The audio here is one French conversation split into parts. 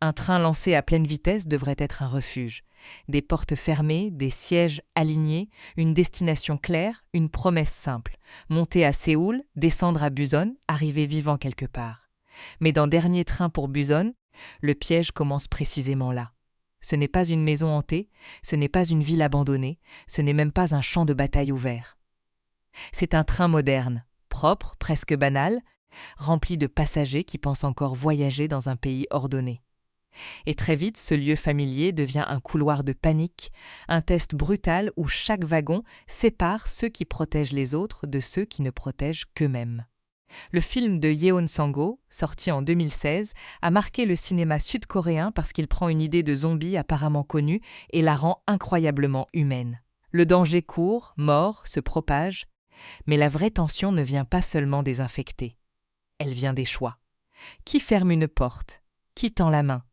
Un train lancé à pleine vitesse devrait être un refuge. Des portes fermées, des sièges alignés, une destination claire, une promesse simple. Monter à Séoul, descendre à Busan, arriver vivant quelque part. Mais dans Dernier train pour Busan, le piège commence précisément là. Ce n'est pas une maison hantée, ce n'est pas une ville abandonnée, ce n'est même pas un champ de bataille ouvert. C'est un train moderne, propre, presque banal, rempli de passagers qui pensent encore voyager dans un pays ordonné. Et très vite, ce lieu familier devient un couloir de panique, un test brutal où chaque wagon sépare ceux qui protègent les autres de ceux qui ne protègent qu'eux-mêmes. Le film de Yeon Sang-ho, sorti en 2016, a marqué le cinéma sud-coréen parce qu'il prend une idée de zombie apparemment connue et la rend incroyablement humaine. Le danger court, mord, se propage, mais la vraie tension ne vient pas seulement des infectés. Elle vient des choix. Qui ferme une porte? Qui tend la main?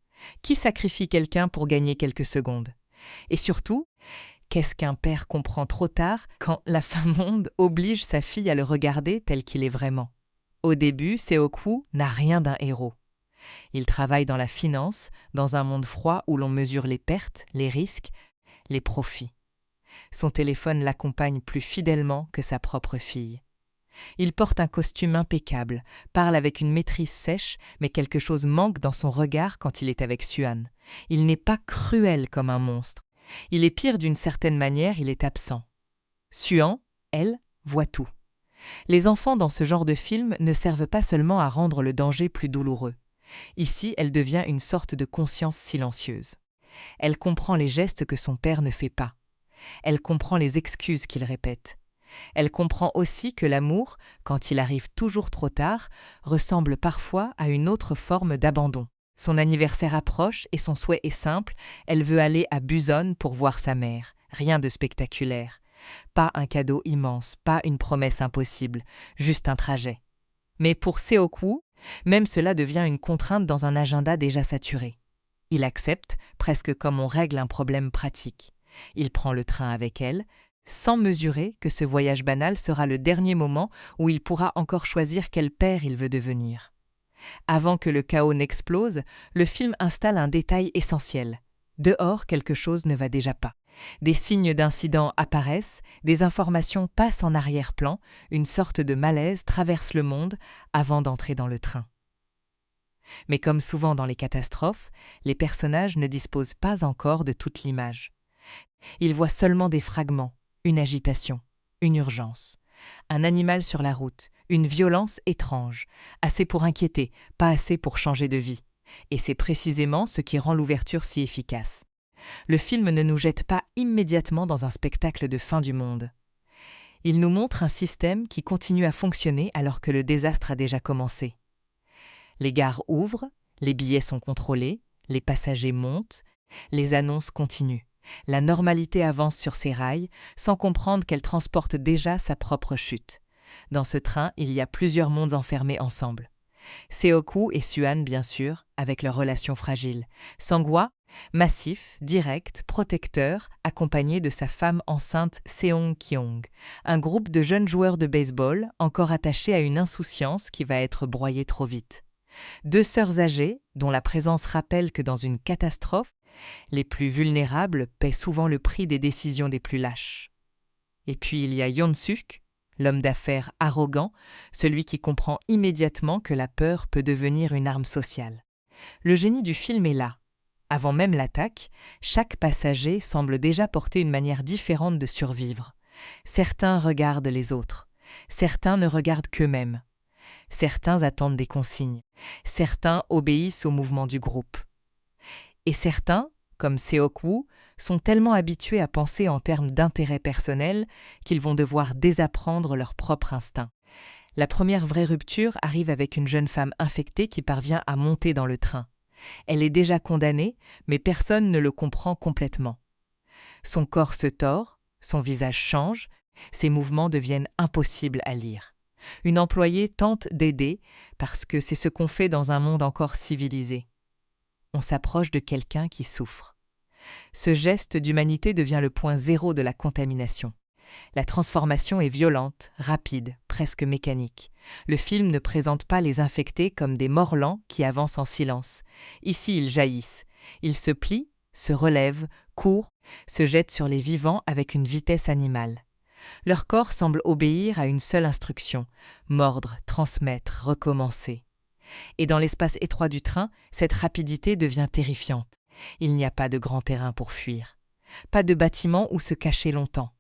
Qui sacrifie quelqu'un pour gagner quelques secondes? Et surtout, qu'est-ce qu'un père comprend trop tard quand la fin monde oblige sa fille à le regarder tel qu'il est vraiment? Au début, Seo-kwu n'a rien d'un héros. Il travaille dans la finance, dans un monde froid où l'on mesure les pertes, les risques, les profits. Son téléphone l'accompagne plus fidèlement que sa propre fille. Il porte un costume impeccable, parle avec une maîtrise sèche, mais quelque chose manque dans son regard quand il est avec Suhan. Il n'est pas cruel comme un monstre. Il est pire d'une certaine manière, il est absent. Suhan, elle, voit tout. Les enfants dans ce genre de film ne servent pas seulement à rendre le danger plus douloureux. Ici, elle devient une sorte de conscience silencieuse. Elle comprend les gestes que son père ne fait pas. Elle comprend les excuses qu'il répète. Elle comprend aussi que l'amour, quand il arrive toujours trop tard, ressemble parfois à une autre forme d'abandon. Son anniversaire approche et son souhait est simple, elle veut aller à Busan pour voir sa mère. Rien de spectaculaire. Pas un cadeau immense, pas une promesse impossible, juste un trajet. Mais pour Seo-kwu, même cela devient une contrainte dans un agenda déjà saturé. Il accepte, presque comme on règle un problème pratique. Il prend le train avec elle, sans mesurer que ce voyage banal sera le dernier moment où il pourra encore choisir quel père il veut devenir. Avant que le chaos n'explose, le film installe un détail essentiel. Dehors, quelque chose ne va déjà pas. Des signes d'incident apparaissent, des informations passent en arrière-plan, une sorte de malaise traverse le monde avant d'entrer dans le train. Mais comme souvent dans les catastrophes, les personnages ne disposent pas encore de toute l'image. Ils voient seulement des fragments, une agitation, une urgence, un animal sur la route, une violence étrange, assez pour inquiéter, pas assez pour changer de vie. Et c'est précisément ce qui rend l'ouverture si efficace. Le film ne nous jette pas immédiatement dans un spectacle de fin du monde. Il nous montre un système qui continue à fonctionner alors que le désastre a déjà commencé. Les gares ouvrent, les billets sont contrôlés, les passagers montent, les annonces continuent. La normalité avance sur ses rails, sans comprendre qu'elle transporte déjà sa propre chute. Dans ce train, il y a plusieurs mondes enfermés ensemble. Seo-kwu et Suhan, bien sûr, avec leur relation fragile. Sang-hwa, massif, direct, protecteur, accompagné de sa femme enceinte Seong-kyung, un groupe de jeunes joueurs de baseball encore attachés à une insouciance qui va être broyée trop vite. Deux sœurs âgées, dont la présence rappelle que dans une catastrophe, les plus vulnérables paient souvent le prix des décisions des plus lâches. Et puis il y a Yeon-suk, l'homme d'affaires arrogant, celui qui comprend immédiatement que la peur peut devenir une arme sociale. Le génie du film est là. Avant même l'attaque, chaque passager semble déjà porter une manière différente de survivre. Certains regardent les autres, certains ne regardent qu'eux-mêmes. Certains attendent des consignes, certains obéissent au mouvement du groupe. Et certains, comme Seo-kwu, sont tellement habitués à penser en termes d'intérêt personnel qu'ils vont devoir désapprendre leur propre instinct. La première vraie rupture arrive avec une jeune femme infectée qui parvient à monter dans le train. Elle est déjà condamnée, mais personne ne le comprend complètement. Son corps se tord, son visage change, ses mouvements deviennent impossibles à lire. Une employée tente d'aider parce que c'est ce qu'on fait dans un monde encore civilisé. On s'approche de quelqu'un qui souffre. Ce geste d'humanité devient le point zéro de la contamination. La transformation est violente, rapide, presque mécanique. Le film ne présente pas les infectés comme des morts lents qui avancent en silence. Ici, ils jaillissent. Ils se plient, se relèvent, courent, se jettent sur les vivants avec une vitesse animale. Leur corps semble obéir à une seule instruction: mordre, transmettre, recommencer. Et dans l'espace étroit du train, cette rapidité devient terrifiante. Il n'y a pas de grand terrain pour fuir. Pas de bâtiment où se cacher longtemps.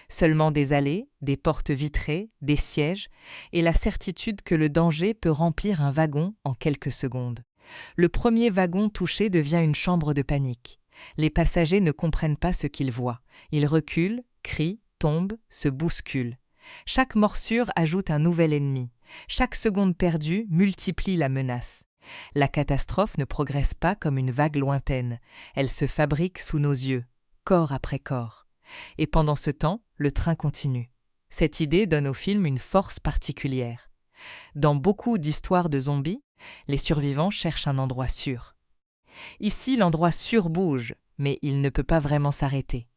Seulement des allées, des portes vitrées, des sièges, et la certitude que le danger peut remplir un wagon en quelques secondes. Le premier wagon touché devient une chambre de panique. Les passagers ne comprennent pas ce qu'ils voient. Ils reculent, crient, tombent, se bousculent. Chaque morsure ajoute un nouvel ennemi. Chaque seconde perdue multiplie la menace. La catastrophe ne progresse pas comme une vague lointaine. Elle se fabrique sous nos yeux, corps après corps. Et pendant ce temps, le train continue. Cette idée donne au film une force particulière. Dans beaucoup d'histoires de zombies, les survivants cherchent un endroit sûr. Ici, l'endroit sûr bouge, mais il ne peut pas vraiment s'arrêter.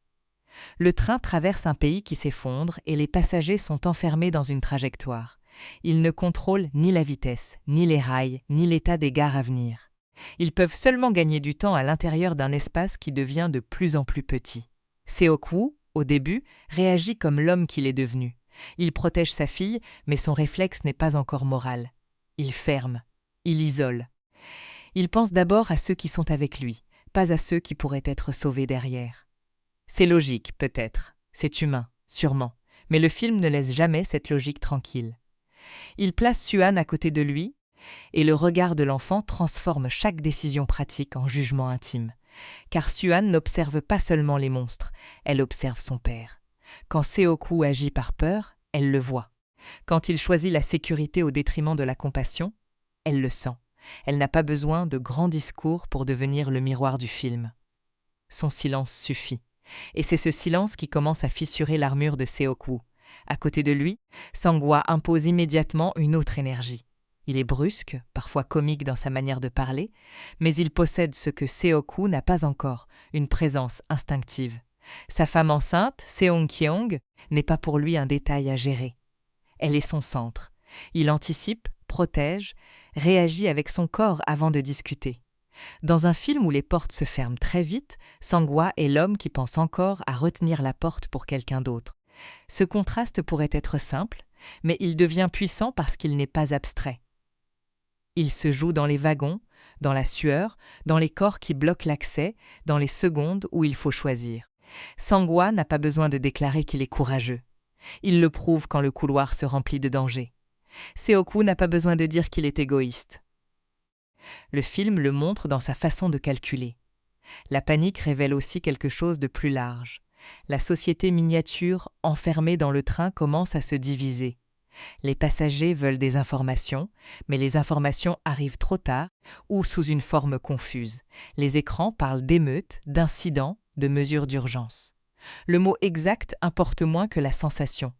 Le train traverse un pays qui s'effondre et les passagers sont enfermés dans une trajectoire. Ils ne contrôlent ni la vitesse, ni les rails, ni l'état des gares à venir. Ils peuvent seulement gagner du temps à l'intérieur d'un espace qui devient de plus en plus petit. Seok-woo, au début, réagit comme l'homme qu'il est devenu. Il protège sa fille, mais son réflexe n'est pas encore moral. Il ferme, il isole. Il pense d'abord à ceux qui sont avec lui, pas à ceux qui pourraient être sauvés derrière. C'est logique, peut-être, c'est humain, sûrement, mais le film ne laisse jamais cette logique tranquille. Il place Suhan à côté de lui, et le regard de l'enfant transforme chaque décision pratique en jugement intime. Car Suhan n'observe pas seulement les monstres, elle observe son père. Quand Seok-woo agit par peur, elle le voit. Quand il choisit la sécurité au détriment de la compassion, elle le sent. Elle n'a pas besoin de grands discours pour devenir le miroir du film. Son silence suffit. Et c'est ce silence qui commence à fissurer l'armure de Seok-woo. À côté de lui, Sang-hwa impose immédiatement une autre énergie. Il est brusque, parfois comique dans sa manière de parler, mais il possède ce que Seok-woo n'a pas encore, une présence instinctive. Sa femme enceinte, Seong-kyeong, n'est pas pour lui un détail à gérer. Elle est son centre. Il anticipe, protège, réagit avec son corps avant de discuter. Dans un film où les portes se ferment très vite, Sang-hwa est l'homme qui pense encore à retenir la porte pour quelqu'un d'autre. Ce contraste pourrait être simple, mais il devient puissant parce qu'il n'est pas abstrait. Il se joue dans les wagons, dans la sueur, dans les corps qui bloquent l'accès, dans les secondes où il faut choisir. Sang-hwa n'a pas besoin de déclarer qu'il est courageux. Il le prouve quand le couloir se remplit de dangers. Seok-woo n'a pas besoin de dire qu'il est égoïste. Le film le montre dans sa façon de calculer. La panique révèle aussi quelque chose de plus large. La société miniature, enfermée dans le train, commence à se diviser. Les passagers veulent des informations, mais les informations arrivent trop tard ou sous une forme confuse. Les écrans parlent d'émeutes, d'incidents, de mesures d'urgence. Le mot exact importe moins que la sensation.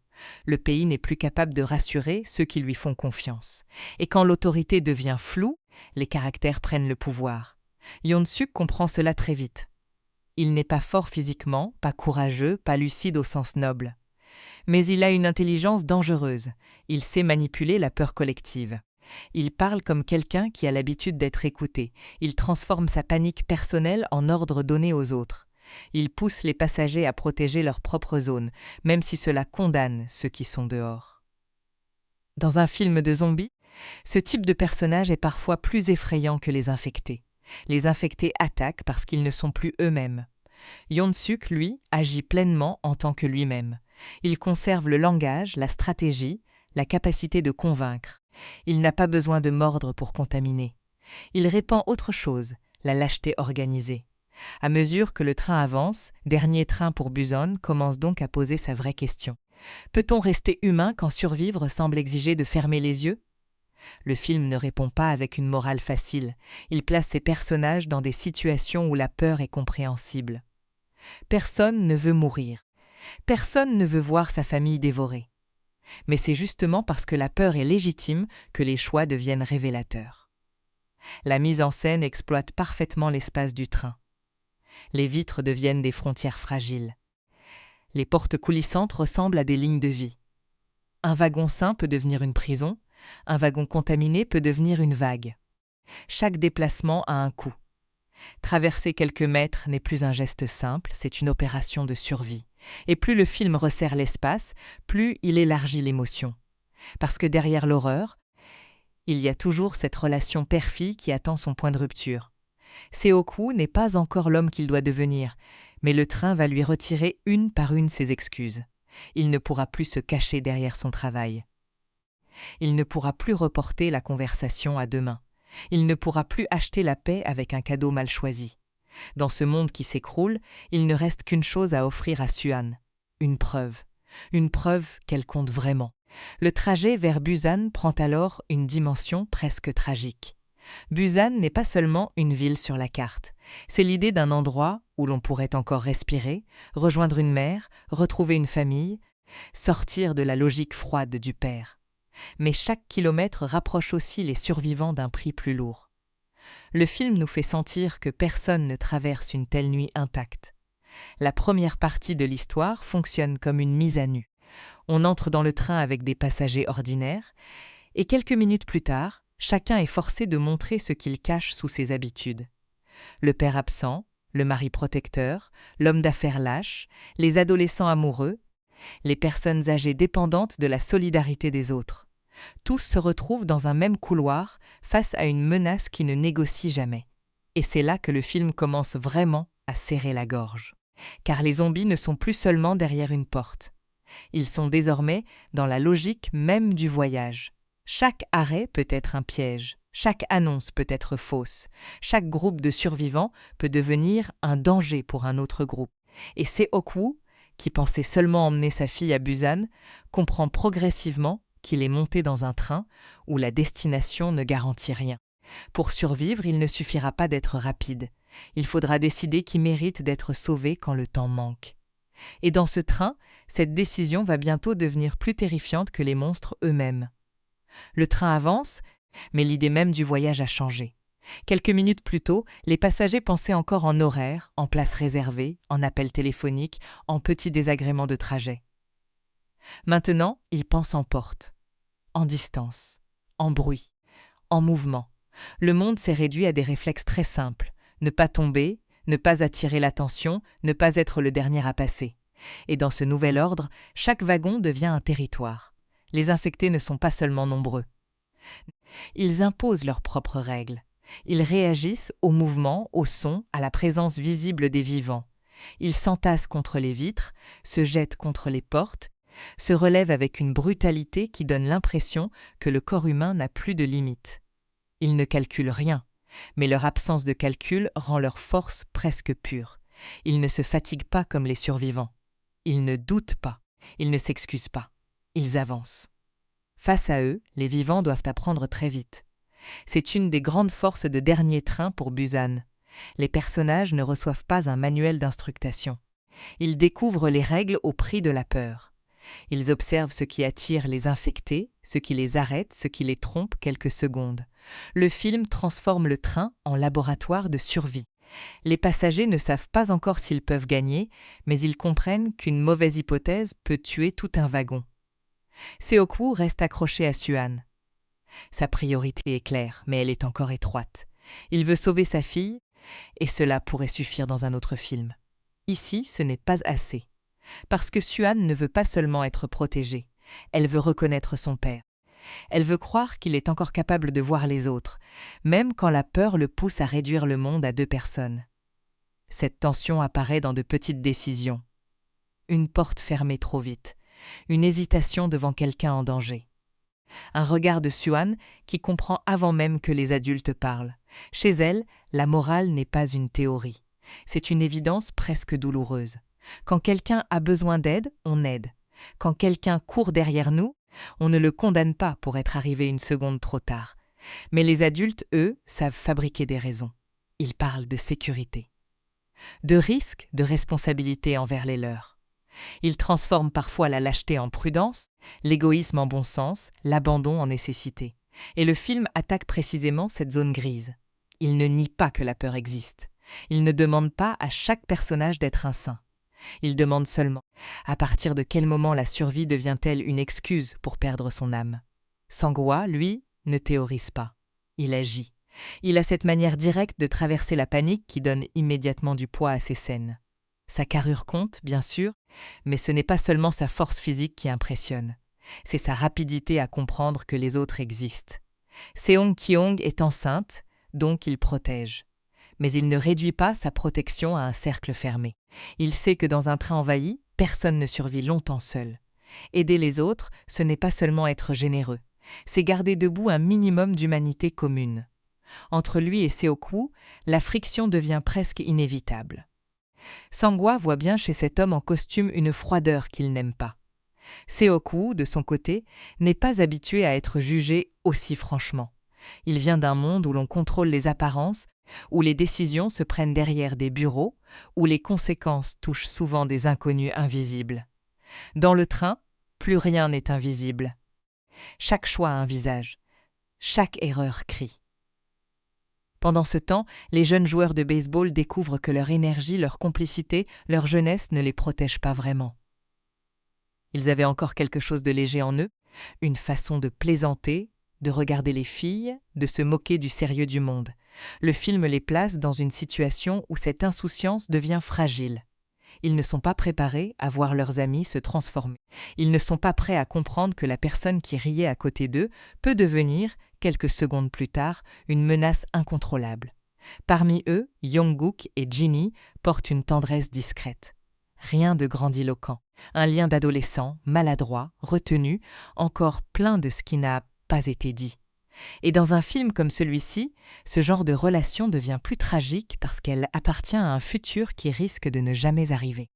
Le pays n'est plus capable de rassurer ceux qui lui font confiance. Et quand l'autorité devient floue, les caractères prennent le pouvoir. Yeon-suk comprend cela très vite. Il n'est pas fort physiquement, pas courageux, pas lucide au sens noble. Mais il a une intelligence dangereuse. Il sait manipuler la peur collective. Il parle comme quelqu'un qui a l'habitude d'être écouté. Il transforme sa panique personnelle en ordre donné aux autres. Il pousse les passagers à protéger leur propre zone, même si cela condamne ceux qui sont dehors. Dans un film de zombies, ce type de personnage est parfois plus effrayant que les infectés. Les infectés attaquent parce qu'ils ne sont plus eux-mêmes. Yeon-suk, lui, agit pleinement en tant que lui-même. Il conserve le langage, la stratégie, la capacité de convaincre. Il n'a pas besoin de mordre pour contaminer. Il répand autre chose, la lâcheté organisée. À mesure que le train avance, dernier train pour Busan commence donc à poser sa vraie question. Peut-on rester humain quand survivre semble exiger de fermer les yeux ? Le film ne répond pas avec une morale facile. Il place ses personnages dans des situations où la peur est compréhensible. Personne ne veut mourir. Personne ne veut voir sa famille dévorée. Mais c'est justement parce que la peur est légitime que les choix deviennent révélateurs. La mise en scène exploite parfaitement l'espace du train. Les vitres deviennent des frontières fragiles. Les portes coulissantes ressemblent à des lignes de vie. Un wagon sain peut devenir une prison, un wagon contaminé peut devenir une vague. Chaque déplacement a un coût. Traverser quelques mètres n'est plus un geste simple, c'est une opération de survie. Et plus le film resserre l'espace, plus il élargit l'émotion. Parce que derrière l'horreur, il y a toujours cette relation père-fille qui attend son point de rupture. Seo-Koo n'est pas encore l'homme qu'il doit devenir, mais le train va lui retirer une par une ses excuses. Il ne pourra plus se cacher derrière son travail. Il ne pourra plus reporter la conversation à demain. Il ne pourra plus acheter la paix avec un cadeau mal choisi. Dans ce monde qui s'écroule, il ne reste qu'une chose à offrir à Suan. Une preuve qu'elle compte vraiment. Le trajet vers Busan prend alors une dimension presque tragique. Busan n'est pas seulement une ville sur la carte, c'est l'idée d'un endroit où l'on pourrait encore respirer, rejoindre une mère, retrouver une famille, sortir de la logique froide du père. Mais chaque kilomètre rapproche aussi les survivants d'un prix plus lourd. Le film nous fait sentir que personne ne traverse une telle nuit intacte. La première partie de l'histoire fonctionne comme une mise à nu. On entre dans le train avec des passagers ordinaires, et quelques minutes plus tard, chacun est forcé de montrer ce qu'il cache sous ses habitudes. Le père absent, le mari protecteur, l'homme d'affaires lâche, les adolescents amoureux, les personnes âgées dépendantes de la solidarité des autres. Tous se retrouvent dans un même couloir face à une menace qui ne négocie jamais. Et c'est là que le film commence vraiment à serrer la gorge. Car les zombies ne sont plus seulement derrière une porte. Ils sont désormais dans la logique même du voyage. Chaque arrêt peut être un piège, chaque annonce peut être fausse, chaque groupe de survivants peut devenir un danger pour un autre groupe. Et Seo-Koo, qui pensait seulement emmener sa fille à Busan, comprend progressivement qu'il est monté dans un train où la destination ne garantit rien. Pour survivre, il ne suffira pas d'être rapide. Il faudra décider qui mérite d'être sauvé quand le temps manque. Et dans ce train, cette décision va bientôt devenir plus terrifiante que les monstres eux-mêmes. Le train avance, mais l'idée même du voyage a changé. Quelques minutes plus tôt, les passagers pensaient encore en horaire, en place réservée, en appel téléphonique, en petits désagréments de trajet. Maintenant, ils pensent en porte, en distance, en bruit, en mouvement. Le monde s'est réduit à des réflexes très simples. Ne pas tomber, ne pas attirer l'attention, ne pas être le dernier à passer. Et dans ce nouvel ordre, chaque wagon devient un territoire. Les infectés ne sont pas seulement nombreux. Ils imposent leurs propres règles. Ils réagissent au mouvement, au son, à la présence visible des vivants. Ils s'entassent contre les vitres, se jettent contre les portes, se relèvent avec une brutalité qui donne l'impression que le corps humain n'a plus de limites. Ils ne calculent rien, mais leur absence de calcul rend leur force presque pure. Ils ne se fatiguent pas comme les survivants. Ils ne doutent pas, ils ne s'excusent pas. Ils avancent. Face à eux, les vivants doivent apprendre très vite. C'est une des grandes forces de Dernier Train pour Busan. Les personnages ne reçoivent pas un manuel d'instruction. Ils découvrent les règles au prix de la peur. Ils observent ce qui attire les infectés, ce qui les arrête, ce qui les trompe quelques secondes. Le film transforme le train en laboratoire de survie. Les passagers ne savent pas encore s'ils peuvent gagner, mais ils comprennent qu'une mauvaise hypothèse peut tuer tout un wagon. Seo-Koo reste accroché à Suan. Sa priorité est claire, mais elle est encore étroite. Il veut sauver sa fille, et cela pourrait suffire dans un autre film. Ici, ce n'est pas assez. Parce que Suan ne veut pas seulement être protégée, elle veut reconnaître son père. Elle veut croire qu'il est encore capable de voir les autres, même quand la peur le pousse à réduire le monde à 2 personnes. Cette tension apparaît dans de petites décisions. Une porte fermée trop vite, une hésitation devant quelqu'un en danger. Un regard de Suan qui comprend avant même que les adultes parlent. Chez elle, la morale n'est pas une théorie. C'est une évidence presque douloureuse. Quand quelqu'un a besoin d'aide, on aide. Quand quelqu'un court derrière nous, on ne le condamne pas pour être arrivé une seconde trop tard. Mais les adultes, eux, savent fabriquer des raisons. Ils parlent de sécurité, de risque, de responsabilité envers les leurs. Ils transforment parfois la lâcheté en prudence, l'égoïsme en bon sens, l'abandon en nécessité. Et le film attaque précisément cette zone grise. Il ne nie pas que la peur existe. Il ne demande pas à chaque personnage d'être un saint. Il demande seulement à partir de quel moment la survie devient-elle une excuse pour perdre son âme. Sang-Hwa, lui, ne théorise pas. Il agit. Il a cette manière directe de traverser la panique qui donne immédiatement du poids à ses scènes. Sa carrure compte, bien sûr, mais ce n'est pas seulement sa force physique qui impressionne. C'est sa rapidité à comprendre que les autres existent. Seong Ki-hong est enceinte, donc il protège. Mais il ne réduit pas sa protection à un cercle fermé. Il sait que dans un train envahi, personne ne survit longtemps seul. Aider les autres, ce n'est pas seulement être généreux, c'est garder debout un minimum d'humanité commune. Entre lui et Seok-woo, la friction devient presque inévitable. Sang-Hwa voit bien chez cet homme en costume une froideur qu'il n'aime pas. Seok-woo, de son côté, n'est pas habitué à être jugé aussi franchement. Il vient d'un monde où l'on contrôle les apparences, où les décisions se prennent derrière des bureaux, où les conséquences touchent souvent des inconnus invisibles. Dans le train, plus rien n'est invisible. Chaque choix a un visage. Chaque erreur crie. Pendant ce temps, les jeunes joueurs de baseball découvrent que leur énergie, leur complicité, leur jeunesse ne les protègent pas vraiment. Ils avaient encore quelque chose de léger en eux, une façon de plaisanter, de regarder les filles, de se moquer du sérieux du monde. Le film les place dans une situation où cette insouciance devient fragile. Ils ne sont pas préparés à voir leurs amis se transformer. Ils ne sont pas prêts à comprendre que la personne qui riait à côté d'eux peut devenir, quelques secondes plus tard, une menace incontrôlable. Parmi eux, Jungkook et Jinhee portent une tendresse discrète. Rien de grandiloquent. Un lien d'adolescent, maladroit, retenu, encore plein de ce qui n'a pas été dit. Et dans un film comme celui-ci, ce genre de relation devient plus tragique parce qu'elle appartient à un futur qui risque de ne jamais arriver.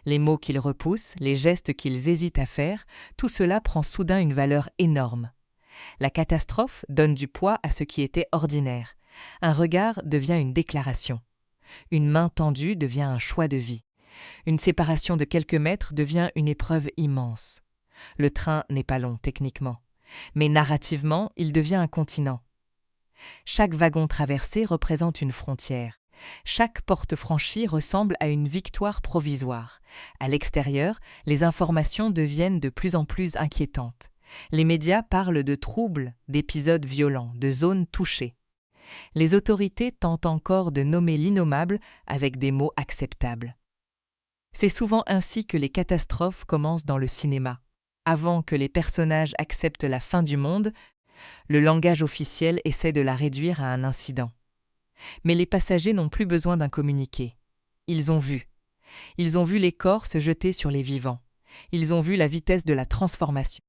Les mots qu'ils repoussent, les gestes qu'ils hésitent à faire, tout cela prend soudain une valeur énorme. La catastrophe donne du poids à ce qui était ordinaire. Un regard devient une déclaration. Une main tendue devient un choix de vie. Une séparation de quelques mètres devient une épreuve immense. Le train n'est pas long techniquement. Mais narrativement, il devient un continent. Chaque wagon traversé représente une frontière. Chaque porte franchie ressemble à une victoire provisoire. À l'extérieur, les informations deviennent de plus en plus inquiétantes. Les médias parlent de troubles, d'épisodes violents, de zones touchées. Les autorités tentent encore de nommer l'innommable avec des mots acceptables. C'est souvent ainsi que les catastrophes commencent dans le cinéma. Avant que les personnages acceptent la fin du monde, le langage officiel essaie de la réduire à un incident. Mais les passagers n'ont plus besoin d'un communiqué. Ils ont vu. Ils ont vu les corps se jeter sur les vivants. Ils ont vu la vitesse de la transformation.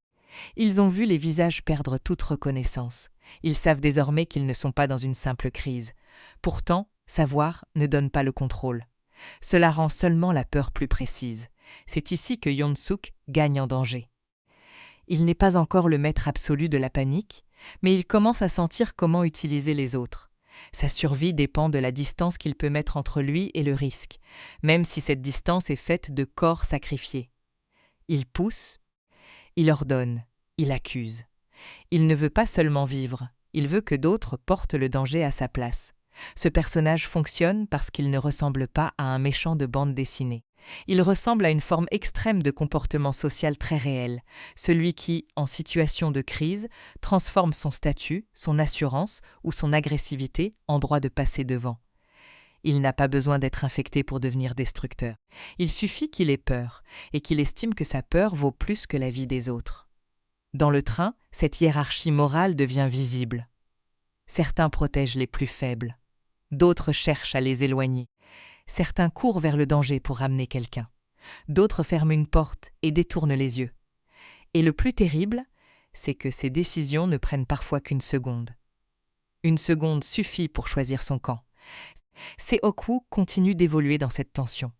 Ils ont vu les visages perdre toute reconnaissance. Ils savent désormais qu'ils ne sont pas dans une simple crise. Pourtant, savoir ne donne pas le contrôle. Cela rend seulement la peur plus précise. C'est ici que Yeon-suk gagne en danger. Il n'est pas encore le maître absolu de la panique, mais il commence à sentir comment utiliser les autres. Sa survie dépend de la distance qu'il peut mettre entre lui et le risque, même si cette distance est faite de corps sacrifiés. Il pousse, il ordonne, il accuse. Il ne veut pas seulement vivre, il veut que d'autres portent le danger à sa place. Ce personnage fonctionne parce qu'il ne ressemble pas à un méchant de bande dessinée. Il ressemble à une forme extrême de comportement social très réel, celui qui, en situation de crise, transforme son statut, son assurance ou son agressivité en droit de passer devant. Il n'a pas besoin d'être infecté pour devenir destructeur. Il suffit qu'il ait peur, et qu'il estime que sa peur vaut plus que la vie des autres. Dans le train, cette hiérarchie morale devient visible. Certains protègent les plus faibles. D'autres cherchent à les éloigner. Certains courent vers le danger pour ramener quelqu'un. D'autres ferment une porte et détournent les yeux. Et le plus terrible, c'est que ces décisions ne prennent parfois qu'une seconde. Une seconde suffit pour choisir son camp. Seok-woo continue d'évoluer dans cette tension.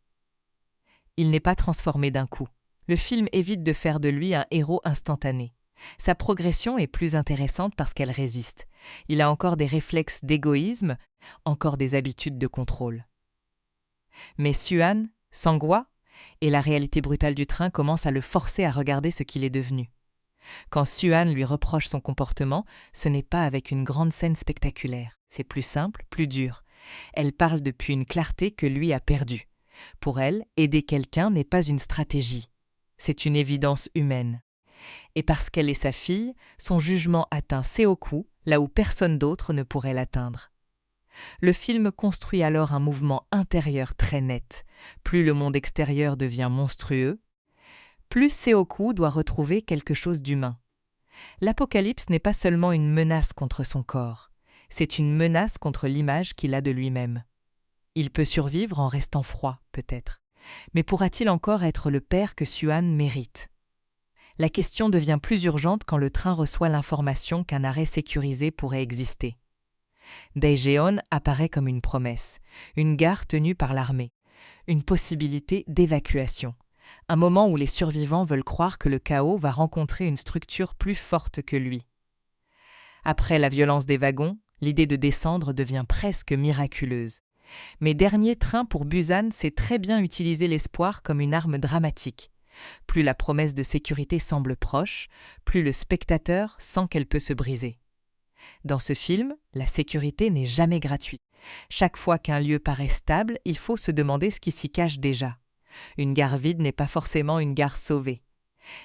Il n'est pas transformé d'un coup. Le film évite de faire de lui un héros instantané. Sa progression est plus intéressante parce qu'elle résiste. Il a encore des réflexes d'égoïsme, encore des habitudes de contrôle. Mais Suhan, Sang-Hwa, et la réalité brutale du train commencent à le forcer à regarder ce qu'il est devenu. Quand Suhan lui reproche son comportement, ce n'est pas avec une grande scène spectaculaire. C'est plus simple, plus dur. Elle parle depuis une clarté que lui a perdue. Pour elle, aider quelqu'un n'est pas une stratégie. C'est une évidence humaine. Et parce qu'elle est sa fille, son jugement atteint Seoku, là où personne d'autre ne pourrait l'atteindre. Le film construit alors un mouvement intérieur très net. Plus le monde extérieur devient monstrueux, plus Seoku doit retrouver quelque chose d'humain. L'apocalypse n'est pas seulement une menace contre son corps, c'est une menace contre l'image qu'il a de lui-même. Il peut survivre en restant froid, peut-être. Mais pourra-t-il encore être le père que Suan mérite? La question devient plus urgente quand le train reçoit l'information qu'un arrêt sécurisé pourrait exister. Daejeon apparaît comme une promesse, une gare tenue par l'armée, une possibilité d'évacuation, un moment où les survivants veulent croire que le chaos va rencontrer une structure plus forte que lui. Après la violence des wagons, l'idée de descendre devient presque miraculeuse. Mais Dernier train pour Busan sait très bien utiliser l'espoir comme une arme dramatique. Plus la promesse de sécurité semble proche, plus le spectateur sent qu'elle peut se briser. Dans ce film, la sécurité n'est jamais gratuite. Chaque fois qu'un lieu paraît stable, il faut se demander ce qui s'y cache déjà. Une gare vide n'est pas forcément une gare sauvée.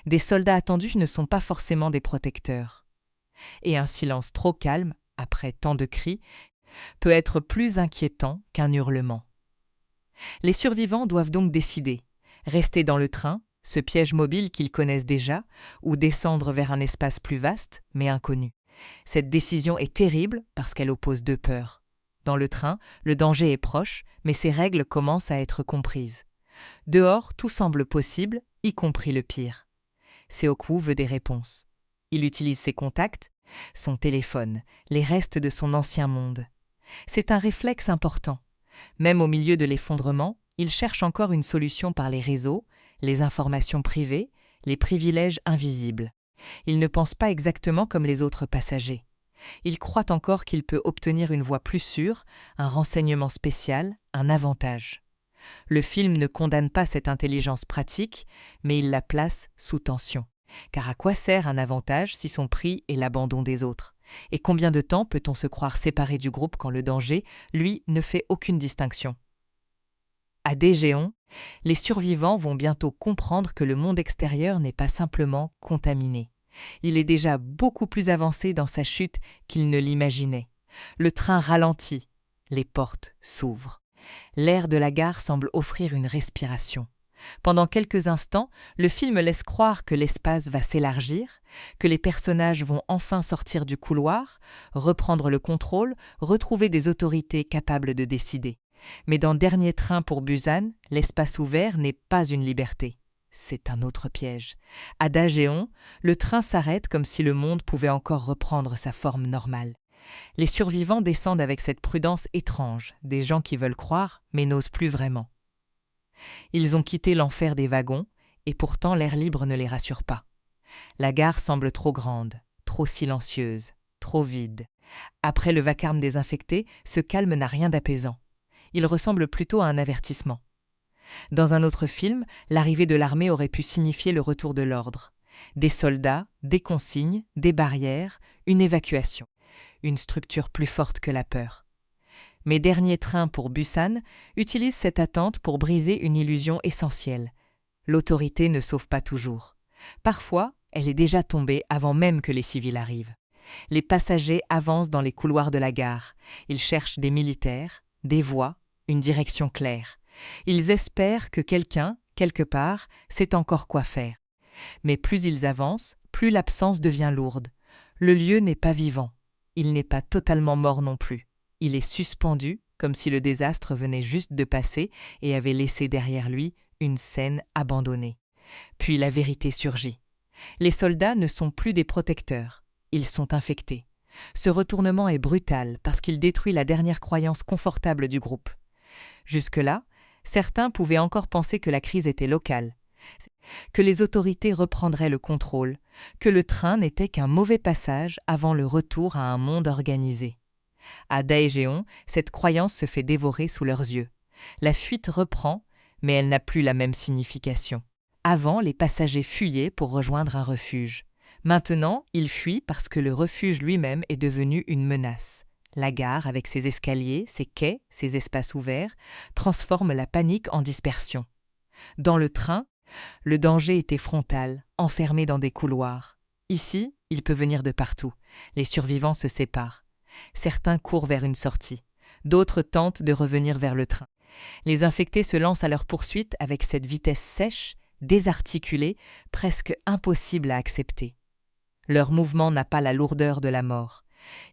Des soldats attendus ne sont pas forcément des protecteurs. Et un silence trop calme, après tant de cris, peut être plus inquiétant qu'un hurlement. Les survivants doivent donc décider, rester dans le train, ce piège mobile qu'ils connaissent déjà, ou descendre vers un espace plus vaste, mais inconnu. Cette décision est terrible parce qu'elle oppose deux peurs. Dans le train, le danger est proche, mais ses règles commencent à être comprises. Dehors, tout semble possible, y compris le pire. Seoku veut des réponses. Il utilise ses contacts, son téléphone, les restes de son ancien monde. C'est un réflexe important. Même au milieu de l'effondrement, il cherche encore une solution par les réseaux, les informations privées, les privilèges invisibles. Il ne pense pas exactement comme les autres passagers. Il croit encore qu'il peut obtenir une voie plus sûre, un renseignement spécial, un avantage. Le film ne condamne pas cette intelligence pratique, mais il la place sous tension. Car à quoi sert un avantage si son prix est l'abandon des autres? Et combien de temps peut-on se croire séparé du groupe quand le danger, lui, ne fait aucune distinction? À Daejeon, les survivants vont bientôt comprendre que le monde extérieur n'est pas simplement contaminé. Il est déjà beaucoup plus avancé dans sa chute qu'ils ne l'imaginaient. Le train ralentit, les portes s'ouvrent. L'air de la gare semble offrir une respiration. Pendant quelques instants, le film laisse croire que l'espace va s'élargir, que les personnages vont enfin sortir du couloir, reprendre le contrôle, retrouver des autorités capables de décider. Mais dans Dernier train pour Busan, l'espace ouvert n'est pas une liberté. C'est un autre piège. À Daejeon, le train s'arrête comme si le monde pouvait encore reprendre sa forme normale. Les survivants descendent avec cette prudence étrange, des gens qui veulent croire, mais n'osent plus vraiment. Ils ont quitté l'enfer des wagons, et pourtant l'air libre ne les rassure pas. La gare semble trop grande, trop silencieuse, trop vide. Après le vacarme désinfecté, ce calme n'a rien d'apaisant. Il ressemble plutôt à un avertissement. Dans un autre film, l'arrivée de l'armée aurait pu signifier le retour de l'ordre. Des soldats, des consignes, des barrières, une évacuation. Une structure plus forte que la peur. Mais Dernier train pour Busan utilise cette attente pour briser une illusion essentielle. L'autorité ne sauve pas toujours. Parfois, elle est déjà tombée avant même que les civils arrivent. Les passagers avancent dans les couloirs de la gare. Ils cherchent des militaires, des voies, une direction claire. Ils espèrent que quelqu'un, quelque part, sait encore quoi faire. Mais plus ils avancent, plus l'absence devient lourde. Le lieu n'est pas vivant. Il n'est pas totalement mort non plus. Il est suspendu, comme si le désastre venait juste de passer et avait laissé derrière lui une scène abandonnée. Puis la vérité surgit. Les soldats ne sont plus des protecteurs. Ils sont infectés. Ce retournement est brutal parce qu'il détruit la dernière croyance confortable du groupe. Jusque-là, certains pouvaient encore penser que la crise était locale, que les autorités reprendraient le contrôle, que le train n'était qu'un mauvais passage avant le retour à un monde organisé. À Daejeon, cette croyance se fait dévorer sous leurs yeux. La fuite reprend, mais elle n'a plus la même signification. Avant, les passagers fuyaient pour rejoindre un refuge. Maintenant, ils fuient parce que le refuge lui-même est devenu une menace. La gare, avec ses escaliers, ses quais, ses espaces ouverts, transforme la panique en dispersion. Dans le train, le danger était frontal, enfermé dans des couloirs. Ici, il peut venir de partout. Les survivants se séparent. Certains courent vers une sortie. D'autres tentent de revenir vers le train. Les infectés se lancent à leur poursuite avec cette vitesse sèche, désarticulée, presque impossible à accepter. Leur mouvement n'a pas la lourdeur de la mort.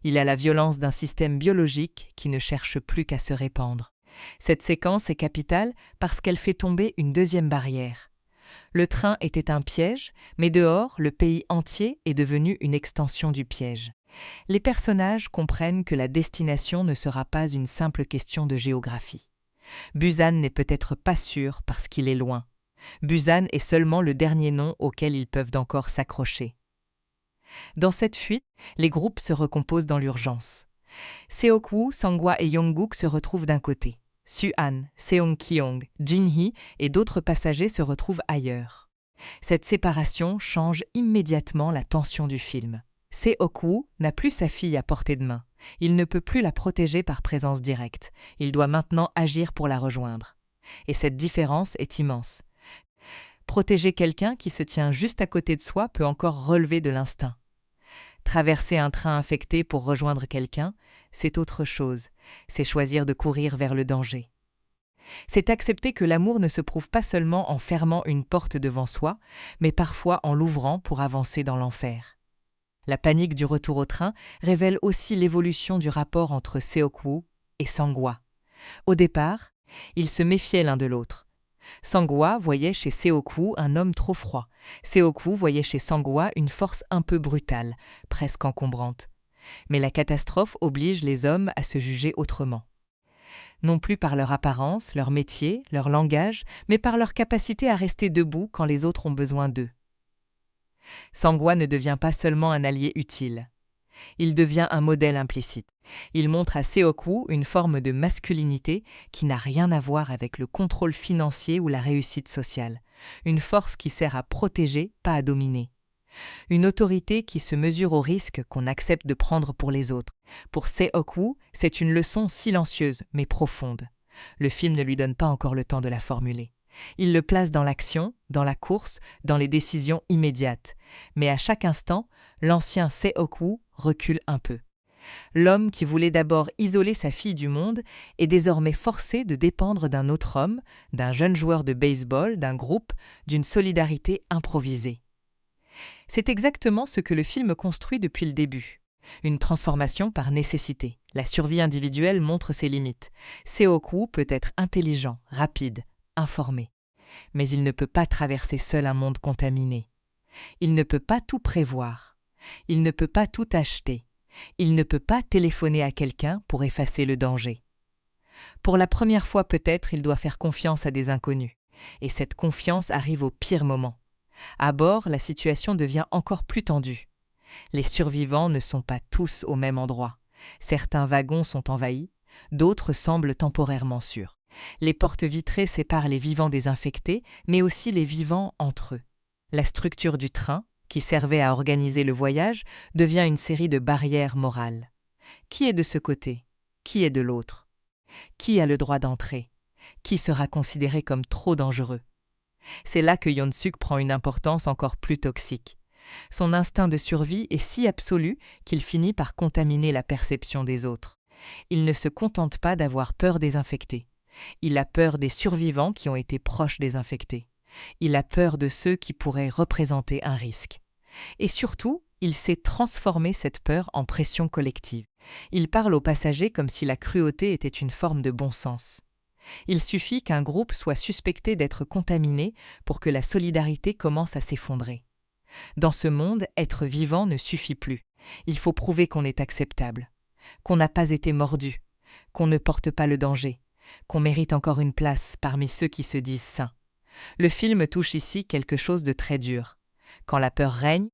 Il a la violence d'un système biologique qui ne cherche plus qu'à se répandre. Cette séquence est capitale parce qu'elle fait tomber une deuxième barrière. Le train était un piège, mais dehors, le pays entier est devenu une extension du piège. Les personnages comprennent que la destination ne sera pas une simple question de géographie. Busan n'est peut-être pas sûr parce qu'il est loin. Busan est seulement le dernier nom auquel ils peuvent encore s'accrocher. Dans cette fuite, les groupes se recomposent dans l'urgence. Seok-woo, Sang-hwa et Yong-guk se retrouvent d'un côté. Su-han, Seong-kyung, Jin-hee et d'autres passagers se retrouvent ailleurs. Cette séparation change immédiatement la tension du film. Seok-woo n'a plus sa fille à portée de main. Il ne peut plus la protéger par présence directe. Il doit maintenant agir pour la rejoindre. Et cette différence est immense. Protéger quelqu'un qui se tient juste à côté de soi peut encore relever de l'instinct. Traverser un train infecté pour rejoindre quelqu'un, c'est autre chose. C'est choisir de courir vers le danger. C'est accepter que l'amour ne se prouve pas seulement en fermant une porte devant soi, mais parfois en l'ouvrant pour avancer dans l'enfer. La panique du retour au train révèle aussi l'évolution du rapport entre Seok-woo et Sang-hwa. Au départ, ils se méfiaient l'un de l'autre. Sang-hwa voyait chez Seok-woo un homme trop froid. Seok-woo voyait chez Sang-hwa une force un peu brutale, presque encombrante. Mais la catastrophe oblige les hommes à se juger autrement. Non plus par leur apparence, leur métier, leur langage, mais par leur capacité à rester debout quand les autres ont besoin d'eux. Sang-hwa ne devient pas seulement un allié utile. Il devient un modèle implicite. Il montre à Seok-woo une forme de masculinité qui n'a rien à voir avec le contrôle financier ou la réussite sociale. Une force qui sert à protéger, pas à dominer. Une autorité qui se mesure au risque qu'on accepte de prendre pour les autres. Pour Seok-woo, c'est une leçon silencieuse mais profonde. Le film ne lui donne pas encore le temps de la formuler. Il le place dans l'action, dans la course, dans les décisions immédiates. Mais à chaque instant, l'ancien Seok-woo recule un peu. L'homme qui voulait d'abord isoler sa fille du monde est désormais forcé de dépendre d'un autre homme, d'un jeune joueur de baseball, d'un groupe, d'une solidarité improvisée. C'est exactement ce que le film construit depuis le début. Une transformation par nécessité. La survie individuelle montre ses limites. Seok-woo peut être intelligent, rapide, informé. Mais il ne peut pas traverser seul un monde contaminé. Il ne peut pas tout prévoir. Il ne peut pas tout acheter. Il ne peut pas téléphoner à quelqu'un pour effacer le danger. Pour la première fois peut-être, il doit faire confiance à des inconnus. Et cette confiance arrive au pire moment. À bord, la situation devient encore plus tendue. Les survivants ne sont pas tous au même endroit. Certains wagons sont envahis, d'autres semblent temporairement sûrs. Les portes vitrées séparent les vivants des infectés, mais aussi les vivants entre eux. La structure du train, qui servait à organiser le voyage, devient une série de barrières morales. Qui est de ce côté? Qui est de l'autre? Qui a le droit d'entrer? Qui sera considéré comme trop dangereux? C'est là que Yeon-suk prend une importance encore plus toxique. Son instinct de survie est si absolu qu'il finit par contaminer la perception des autres. Il ne se contente pas d'avoir peur des infectés. Il a peur des survivants qui ont été proches des infectés. Il a peur de ceux qui pourraient représenter un risque. Et surtout, il sait transformer cette peur en pression collective. Il parle aux passagers comme si la cruauté était une forme de bon sens. Il suffit qu'un groupe soit suspecté d'être contaminé pour que la solidarité commence à s'effondrer. Dans ce monde, être vivant ne suffit plus. Il faut prouver qu'on est acceptable, qu'on n'a pas été mordu, qu'on ne porte pas le danger, qu'on mérite encore une place parmi ceux qui se disent sains. Le film touche ici quelque chose de très dur. Quand la peur règne,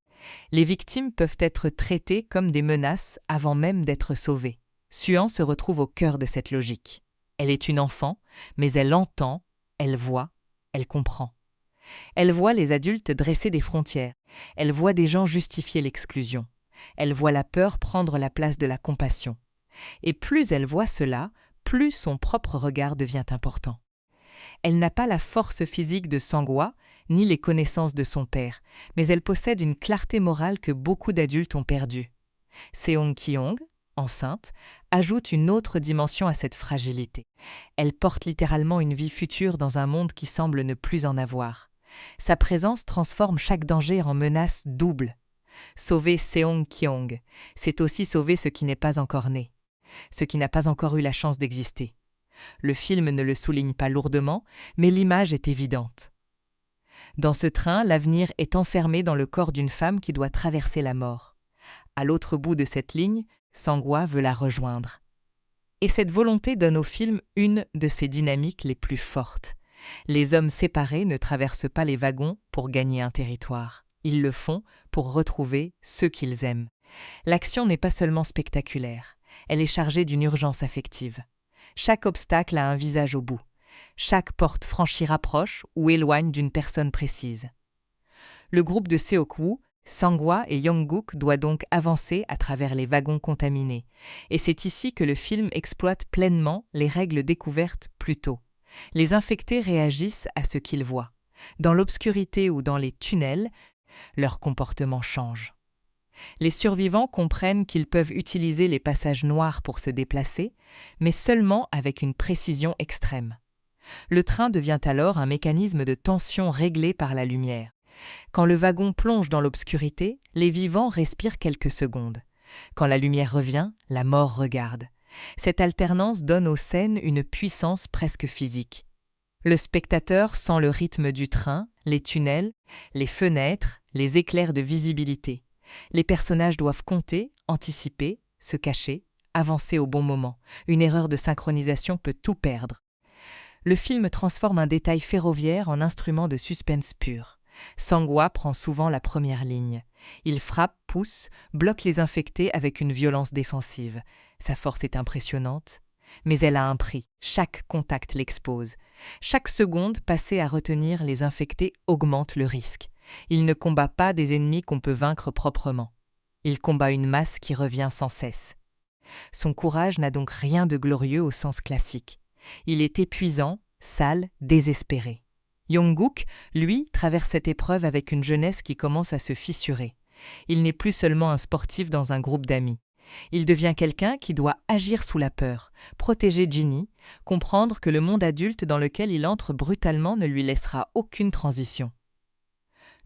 les victimes peuvent être traitées comme des menaces avant même d'être sauvées. Su-han se retrouve au cœur de cette logique. Elle est une enfant, mais elle entend, elle voit, elle comprend. Elle voit les adultes dresser des frontières. Elle voit des gens justifier l'exclusion. Elle voit la peur prendre la place de la compassion. Et plus elle voit cela, plus son propre regard devient important. Elle n'a pas la force physique de Sang-hwa, ni les connaissances de son père, mais elle possède une clarté morale que beaucoup d'adultes ont perdue. Seong-kyong, enceinte, ajoute une autre dimension à cette fragilité. Elle porte littéralement une vie future dans un monde qui semble ne plus en avoir. Sa présence transforme chaque danger en menace double. Sauver Seong-kyong, c'est aussi sauver ce qui n'est pas encore né, ce qui n'a pas encore eu la chance d'exister. Le film ne le souligne pas lourdement, mais l'image est évidente. Dans ce train, l'avenir est enfermé dans le corps d'une femme qui doit traverser la mort. À l'autre bout de cette ligne, Sang-hwa veut la rejoindre. Et cette volonté donne au film une de ses dynamiques les plus fortes. Les hommes séparés ne traversent pas les wagons pour gagner un territoire. Ils le font pour retrouver ceux qu'ils aiment. L'action n'est pas seulement spectaculaire, elle est chargée d'une urgence affective. Chaque obstacle a un visage au bout. Chaque porte franchie rapproche ou éloigne d'une personne précise. Le groupe de Seok-woo, Sang-hwa et Jung-kook doit donc avancer à travers les wagons contaminés. Et c'est ici que le film exploite pleinement les règles découvertes plus tôt. Les infectés réagissent à ce qu'ils voient. Dans l'obscurité ou dans les tunnels, leur comportement change. Les survivants comprennent qu'ils peuvent utiliser les passages noirs pour se déplacer, mais seulement avec une précision extrême. Le train devient alors un mécanisme de tension réglé par la lumière. Quand le wagon plonge dans l'obscurité, les vivants respirent quelques secondes. Quand la lumière revient, la mort regarde. Cette alternance donne aux scènes une puissance presque physique. Le spectateur sent le rythme du train, les tunnels, les fenêtres, les éclairs de visibilité. Les personnages doivent compter, anticiper, se cacher, avancer au bon moment. Une erreur de synchronisation peut tout perdre. Le film transforme un détail ferroviaire en instrument de suspense pur. Sang-hwa prend souvent la première ligne. Il frappe, pousse, bloque les infectés avec une violence défensive. Sa force est impressionnante, mais elle a un prix. Chaque contact l'expose. Chaque seconde passée à retenir les infectés augmente le risque. Il ne combat pas des ennemis qu'on peut vaincre proprement. Il combat une masse qui revient sans cesse. Son courage n'a donc rien de glorieux au sens classique. Il est épuisant, sale, désespéré. Jung-kook, lui, traverse cette épreuve avec une jeunesse qui commence à se fissurer. Il n'est plus seulement un sportif dans un groupe d'amis. Il devient quelqu'un qui doit agir sous la peur, protéger Ginny, comprendre que le monde adulte dans lequel il entre brutalement ne lui laissera aucune transition.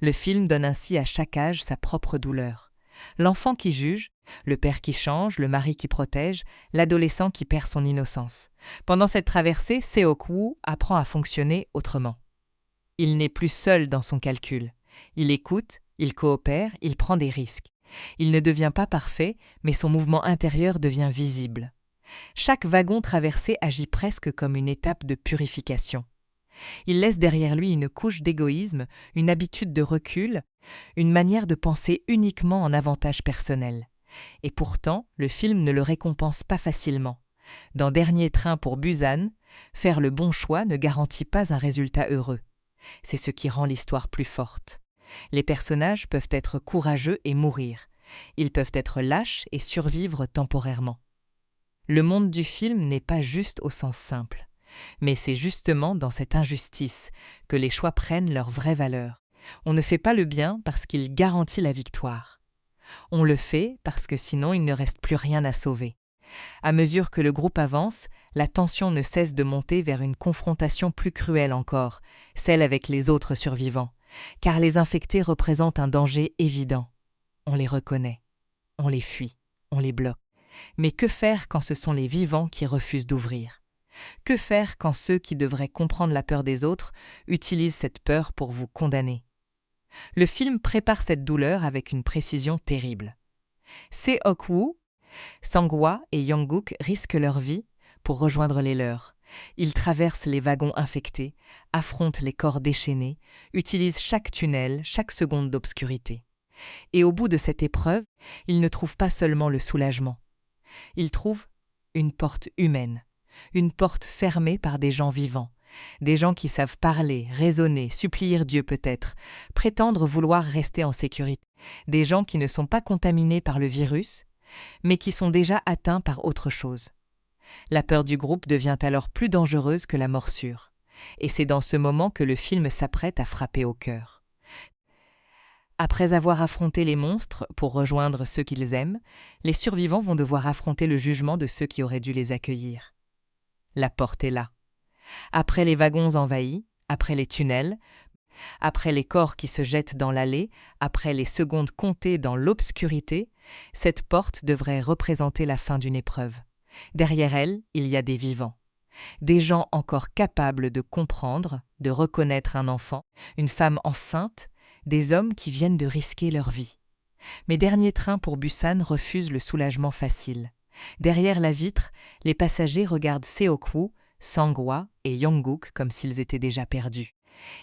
Le film donne ainsi à chaque âge sa propre douleur. L'enfant qui juge, le père qui change, le mari qui protège, l'adolescent qui perd son innocence. Pendant cette traversée, Seok-woo apprend à fonctionner autrement. Il n'est plus seul dans son calcul. Il écoute, il coopère, il prend des risques. Il ne devient pas parfait, mais son mouvement intérieur devient visible. Chaque wagon traversé agit presque comme une étape de purification. Il laisse derrière lui une couche d'égoïsme, une habitude de recul, une manière de penser uniquement en avantage personnel. Et pourtant, le film ne le récompense pas facilement. Dans Dernier train pour Busan, faire le bon choix ne garantit pas un résultat heureux. C'est ce qui rend l'histoire plus forte. Les personnages peuvent être courageux et mourir. Ils peuvent être lâches et survivre temporairement. Le monde du film n'est pas juste au sens simple. Mais c'est justement dans cette injustice que les choix prennent leur vraie valeur. On ne fait pas le bien parce qu'il garantit la victoire. On le fait parce que sinon il ne reste plus rien à sauver. À mesure que le groupe avance, la tension ne cesse de monter vers une confrontation plus cruelle encore, celle avec les autres survivants, car les infectés représentent un danger évident. On les reconnaît, on les fuit, on les bloque. Mais que faire quand ce sont les vivants qui refusent d'ouvrir ? Que faire quand ceux qui devraient comprendre la peur des autres utilisent cette peur pour vous condamner ? Le film prépare cette douleur avec une précision terrible. Seok-woo, Sang-hwa et Jung-kook risquent leur vie pour rejoindre les leurs. Ils traversent les wagons infectés, affrontent les corps déchaînés, utilisent chaque tunnel, chaque seconde d'obscurité. Et au bout de cette épreuve, ils ne trouvent pas seulement le soulagement. Ils trouvent une porte humaine, une porte fermée par des gens vivants, des gens qui savent parler, raisonner, supplier Dieu peut-être, prétendre vouloir rester en sécurité, des gens qui ne sont pas contaminés par le virus, mais qui sont déjà atteints par autre chose. La peur du groupe devient alors plus dangereuse que la morsure. Et c'est dans ce moment que le film s'apprête à frapper au cœur. Après avoir affronté les monstres pour rejoindre ceux qu'ils aiment, les survivants vont devoir affronter le jugement de ceux qui auraient dû les accueillir. La porte est là. Après les wagons envahis, après les tunnels, après les corps qui se jettent dans l'allée, après les secondes comptées dans l'obscurité, cette porte devrait représenter la fin d'une épreuve. Derrière elle, il y a des vivants. Des gens encore capables de comprendre, de reconnaître un enfant, une femme enceinte, des hommes qui viennent de risquer leur vie. Mais dernier train pour Busan refuse le soulagement facile. Derrière la vitre, les passagers regardent Seok-woo, Sang-hwa et Yong-guk comme s'ils étaient déjà perdus.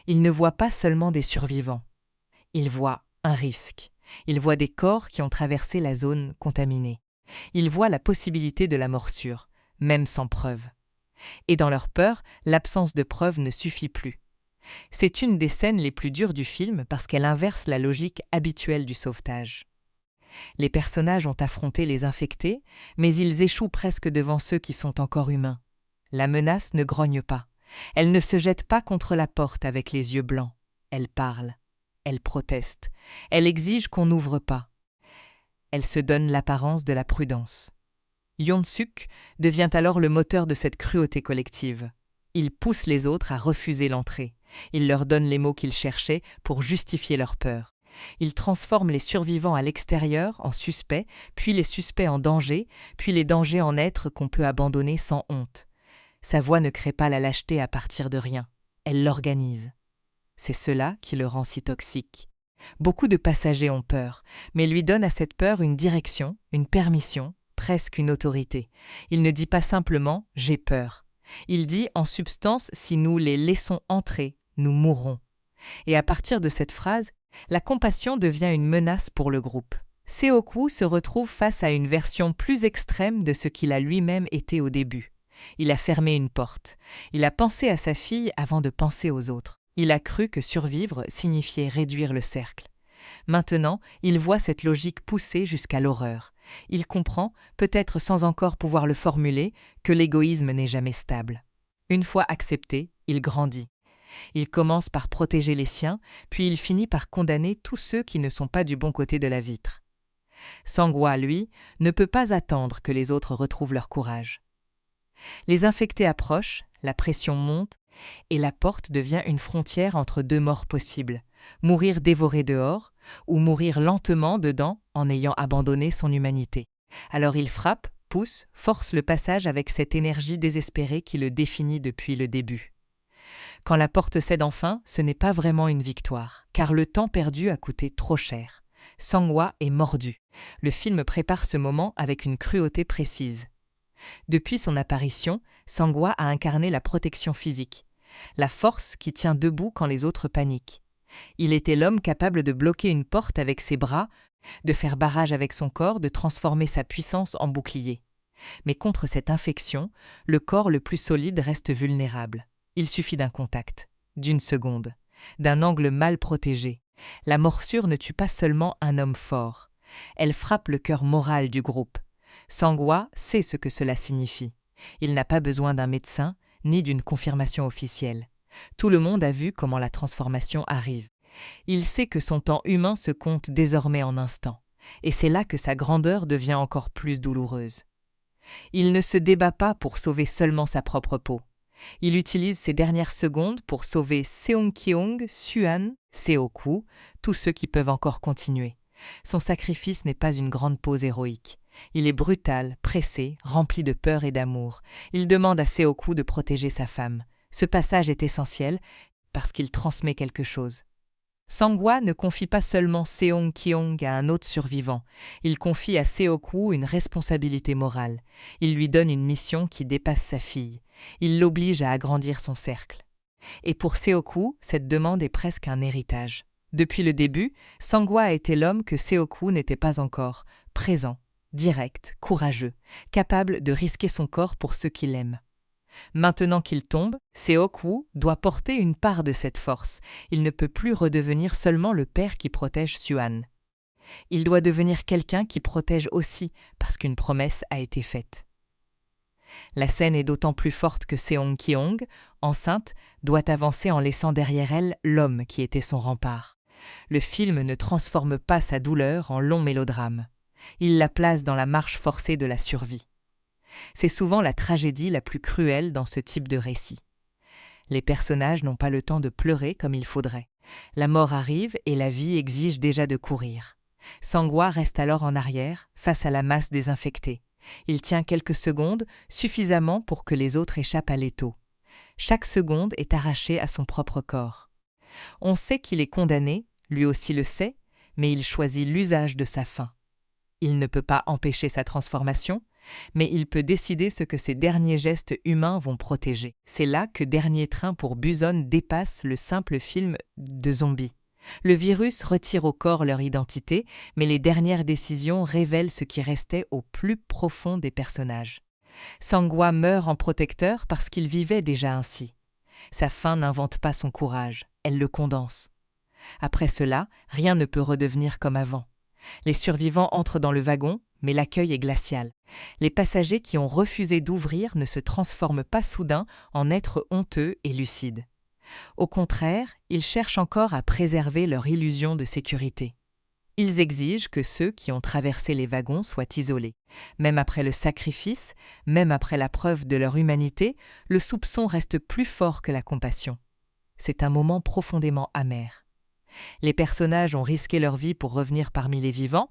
Ils ne voient pas seulement des survivants. Ils voient un risque. Ils voient des corps qui ont traversé la zone contaminée. Ils voient la possibilité de la morsure, même sans preuve. Et dans leur peur, l'absence de preuve ne suffit plus. C'est une des scènes les plus dures du film parce qu'elle inverse la logique habituelle du sauvetage. Les personnages ont affronté les infectés, mais ils échouent presque devant ceux qui sont encore humains. La menace ne grogne pas. Elle ne se jette pas contre la porte avec les yeux blancs. Elle parle. Elle proteste. Elle exige qu'on n'ouvre pas. Elle se donne l'apparence de la prudence. Yoon-suk devient alors le moteur de cette cruauté collective. Il pousse les autres à refuser l'entrée. Il leur donne les mots qu'ils cherchaient pour justifier leur peur. Il transforme les survivants à l'extérieur en suspects, puis les suspects en dangers, puis les dangers en êtres qu'on peut abandonner sans honte. Sa voix ne crée pas la lâcheté à partir de rien. Elle l'organise. C'est cela qui le rend si toxique. Beaucoup de passagers ont peur, mais lui donnent à cette peur une direction, une permission, presque une autorité. Il ne dit pas simplement « j'ai peur ». Il dit en substance « si nous les laissons entrer, nous mourrons ». Et à partir de cette phrase, la compassion devient une menace pour le groupe. Seok-woo se retrouve face à une version plus extrême de ce qu'il a lui-même été au début. Il a fermé une porte. Il a pensé à sa fille avant de penser aux autres. Il a cru que survivre signifiait réduire le cercle. Maintenant, il voit cette logique poussée jusqu'à l'horreur. Il comprend, peut-être sans encore pouvoir le formuler, que l'égoïsme n'est jamais stable. Une fois accepté, il grandit. Il commence par protéger les siens, puis il finit par condamner tous ceux qui ne sont pas du bon côté de la vitre. Sang-hwa, lui, ne peut pas attendre que les autres retrouvent leur courage. Les infectés approchent, la pression monte, et la porte devient une frontière entre deux morts possibles, mourir dévoré dehors, ou mourir lentement dedans en ayant abandonné son humanité. Alors il frappe, pousse, force le passage avec cette énergie désespérée qui le définit depuis le début. Quand la porte cède enfin, ce n'est pas vraiment une victoire, car le temps perdu a coûté trop cher. Sang-hwa est mordu. Le film prépare ce moment avec une cruauté précise. Depuis son apparition, Sang-hwa a incarné la protection physique, la force qui tient debout quand les autres paniquent. Il était l'homme capable de bloquer une porte avec ses bras, de faire barrage avec son corps, de transformer sa puissance en bouclier. Mais contre cette infection, le corps le plus solide reste vulnérable. Il suffit d'un contact, d'une seconde, d'un angle mal protégé. La morsure ne tue pas seulement un homme fort. Elle frappe le cœur moral du groupe. Sang-hwa sait ce que cela signifie. Il n'a pas besoin d'un médecin, ni d'une confirmation officielle. Tout le monde a vu comment la transformation arrive. Il sait que son temps humain se compte désormais en instants, et c'est là que sa grandeur devient encore plus douloureuse. Il ne se débat pas pour sauver seulement sa propre peau. Il utilise ses dernières secondes pour sauver Seong-kyong, Suan, Seok-woo, tous ceux qui peuvent encore continuer. Son sacrifice n'est pas une grande pose héroïque. Il est brutal, pressé, rempli de peur et d'amour. Il demande à Seok-woo de protéger sa femme. Ce passage est essentiel parce qu'il transmet quelque chose. Sang-hwa ne confie pas seulement Seong-kyong à un autre survivant. Il confie à Seok-woo une responsabilité morale. Il lui donne une mission qui dépasse sa fille. Il l'oblige à agrandir son cercle. Et pour Seok-woo, cette demande est presque un héritage. Depuis le début, Sang-hwa a été l'homme que Seok-woo n'était pas encore, présent, direct, courageux, capable de risquer son corps pour ceux qu'il aime. Maintenant qu'il tombe, Seok-woo doit porter une part de cette force. Il ne peut plus redevenir seulement le père qui protège Suan. Il doit devenir quelqu'un qui protège aussi, parce qu'une promesse a été faite. La scène est d'autant plus forte que Seong-kyeong, enceinte, doit avancer en laissant derrière elle l'homme qui était son rempart. Le film ne transforme pas sa douleur en long mélodrame. Il la place dans la marche forcée de la survie. C'est souvent la tragédie la plus cruelle dans ce type de récit. Les personnages n'ont pas le temps de pleurer comme il faudrait. La mort arrive et la vie exige déjà de courir. Sang-hwa reste alors en arrière, face à la masse désinfectée. Il tient quelques secondes, suffisamment pour que les autres échappent à l'étau. Chaque seconde est arrachée à son propre corps. On sait qu'il est condamné, lui aussi le sait, mais il choisit l'usage de sa faim. Il ne peut pas empêcher sa transformation, mais il peut décider ce que ces derniers gestes humains vont protéger. C'est là que Dernier Train pour Busan dépasse le simple film de zombies. Le virus retire au corps leur identité, mais les dernières décisions révèlent ce qui restait au plus profond des personnages. Sang-hwa meurt en protecteur parce qu'il vivait déjà ainsi. Sa faim n'invente pas son courage, elle le condense. Après cela, rien ne peut redevenir comme avant. Les survivants entrent dans le wagon, mais l'accueil est glacial. Les passagers qui ont refusé d'ouvrir ne se transforment pas soudain en êtres honteux et lucides. Au contraire, ils cherchent encore à préserver leur illusion de sécurité. Ils exigent que ceux qui ont traversé les wagons soient isolés. Même après le sacrifice, même après la preuve de leur humanité, le soupçon reste plus fort que la compassion. C'est un moment profondément amer. Les personnages ont risqué leur vie pour revenir parmi les vivants,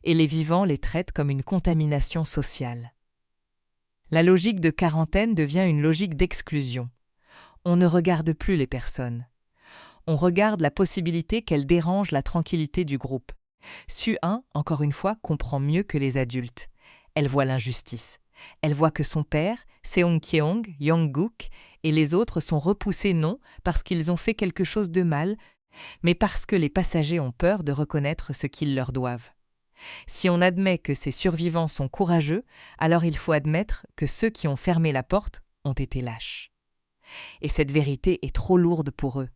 et les vivants les traitent comme une contamination sociale. La logique de quarantaine devient une logique d'exclusion. On ne regarde plus les personnes. On regarde la possibilité qu'elles dérangent la tranquillité du groupe. Su-un, encore une fois, comprend mieux que les adultes. Elle voit l'injustice. Elle voit que son père, Seong-kyeong, Yong-guk, et les autres sont repoussés non parce qu'ils ont fait quelque chose de mal, mais parce que les passagers ont peur de reconnaître ce qu'ils leur doivent. Si on admet que ces survivants sont courageux, alors il faut admettre que ceux qui ont fermé la porte ont été lâches. Et cette vérité est trop lourde pour eux.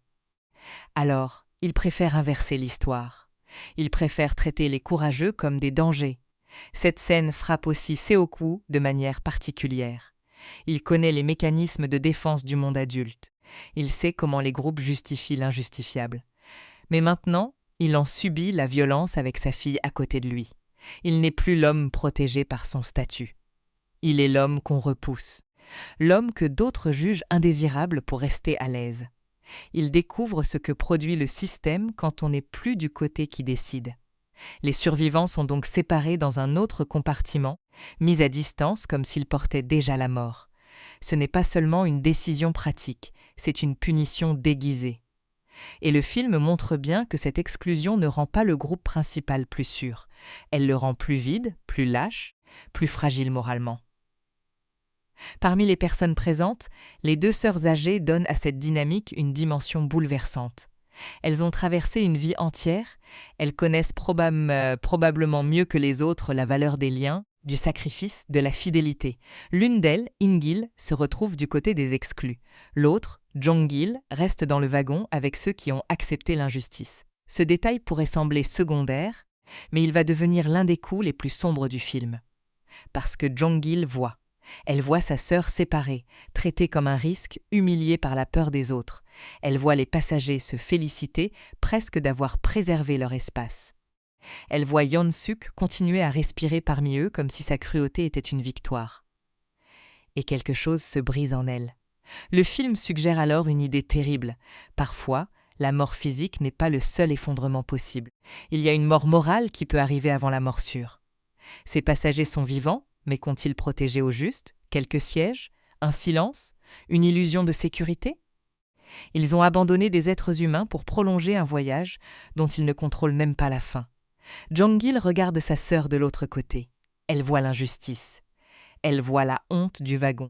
Alors, ils préfèrent inverser l'histoire. Ils préfèrent traiter les courageux comme des dangers. Cette scène frappe aussi Seok-woo de manière particulière. Il connaît les mécanismes de défense du monde adulte. Il sait comment les groupes justifient l'injustifiable. Mais maintenant, il en subit la violence avec sa fille à côté de lui. Il n'est plus l'homme protégé par son statut. Il est l'homme qu'on repousse. L'homme que d'autres jugent indésirable pour rester à l'aise. Il découvre ce que produit le système quand on n'est plus du côté qui décide. Les survivants sont donc séparés dans un autre compartiment, mis à distance comme s'ils portaient déjà la mort. Ce n'est pas seulement une décision pratique, c'est une punition déguisée. Et le film montre bien que cette exclusion ne rend pas le groupe principal plus sûr. Elle le rend plus vide, plus lâche, plus fragile moralement. Parmi les personnes présentes, les deux sœurs âgées donnent à cette dynamique une dimension bouleversante. Elles ont traversé une vie entière, elles connaissent probablement mieux que les autres la valeur des liens, du sacrifice, de la fidélité. L'une d'elles, In-gil, se retrouve du côté des exclus. L'autre, Jong-gil, reste dans le wagon avec ceux qui ont accepté l'injustice. Ce détail pourrait sembler secondaire, mais il va devenir l'un des coups les plus sombres du film. Parce que Jong-gil voit. Elle voit sa sœur séparée, traitée comme un risque, humiliée par la peur des autres. Elle voit les passagers se féliciter presque d'avoir préservé leur espace. Elle voit Yeon-suk continuer à respirer parmi eux comme si sa cruauté était une victoire. Et quelque chose se brise en elle. Le film suggère alors une idée terrible. Parfois, la mort physique n'est pas le seul effondrement possible. Il y a une mort morale qui peut arriver avant la morsure. Ces passagers sont vivants, mais qu'ont-ils protégé au juste? Quelques sièges? Un silence? Une illusion de sécurité? Ils ont abandonné des êtres humains pour prolonger un voyage dont ils ne contrôlent même pas la fin. Jong-gil regarde sa sœur de l'autre côté. Elle voit l'injustice. Elle voit la honte du wagon.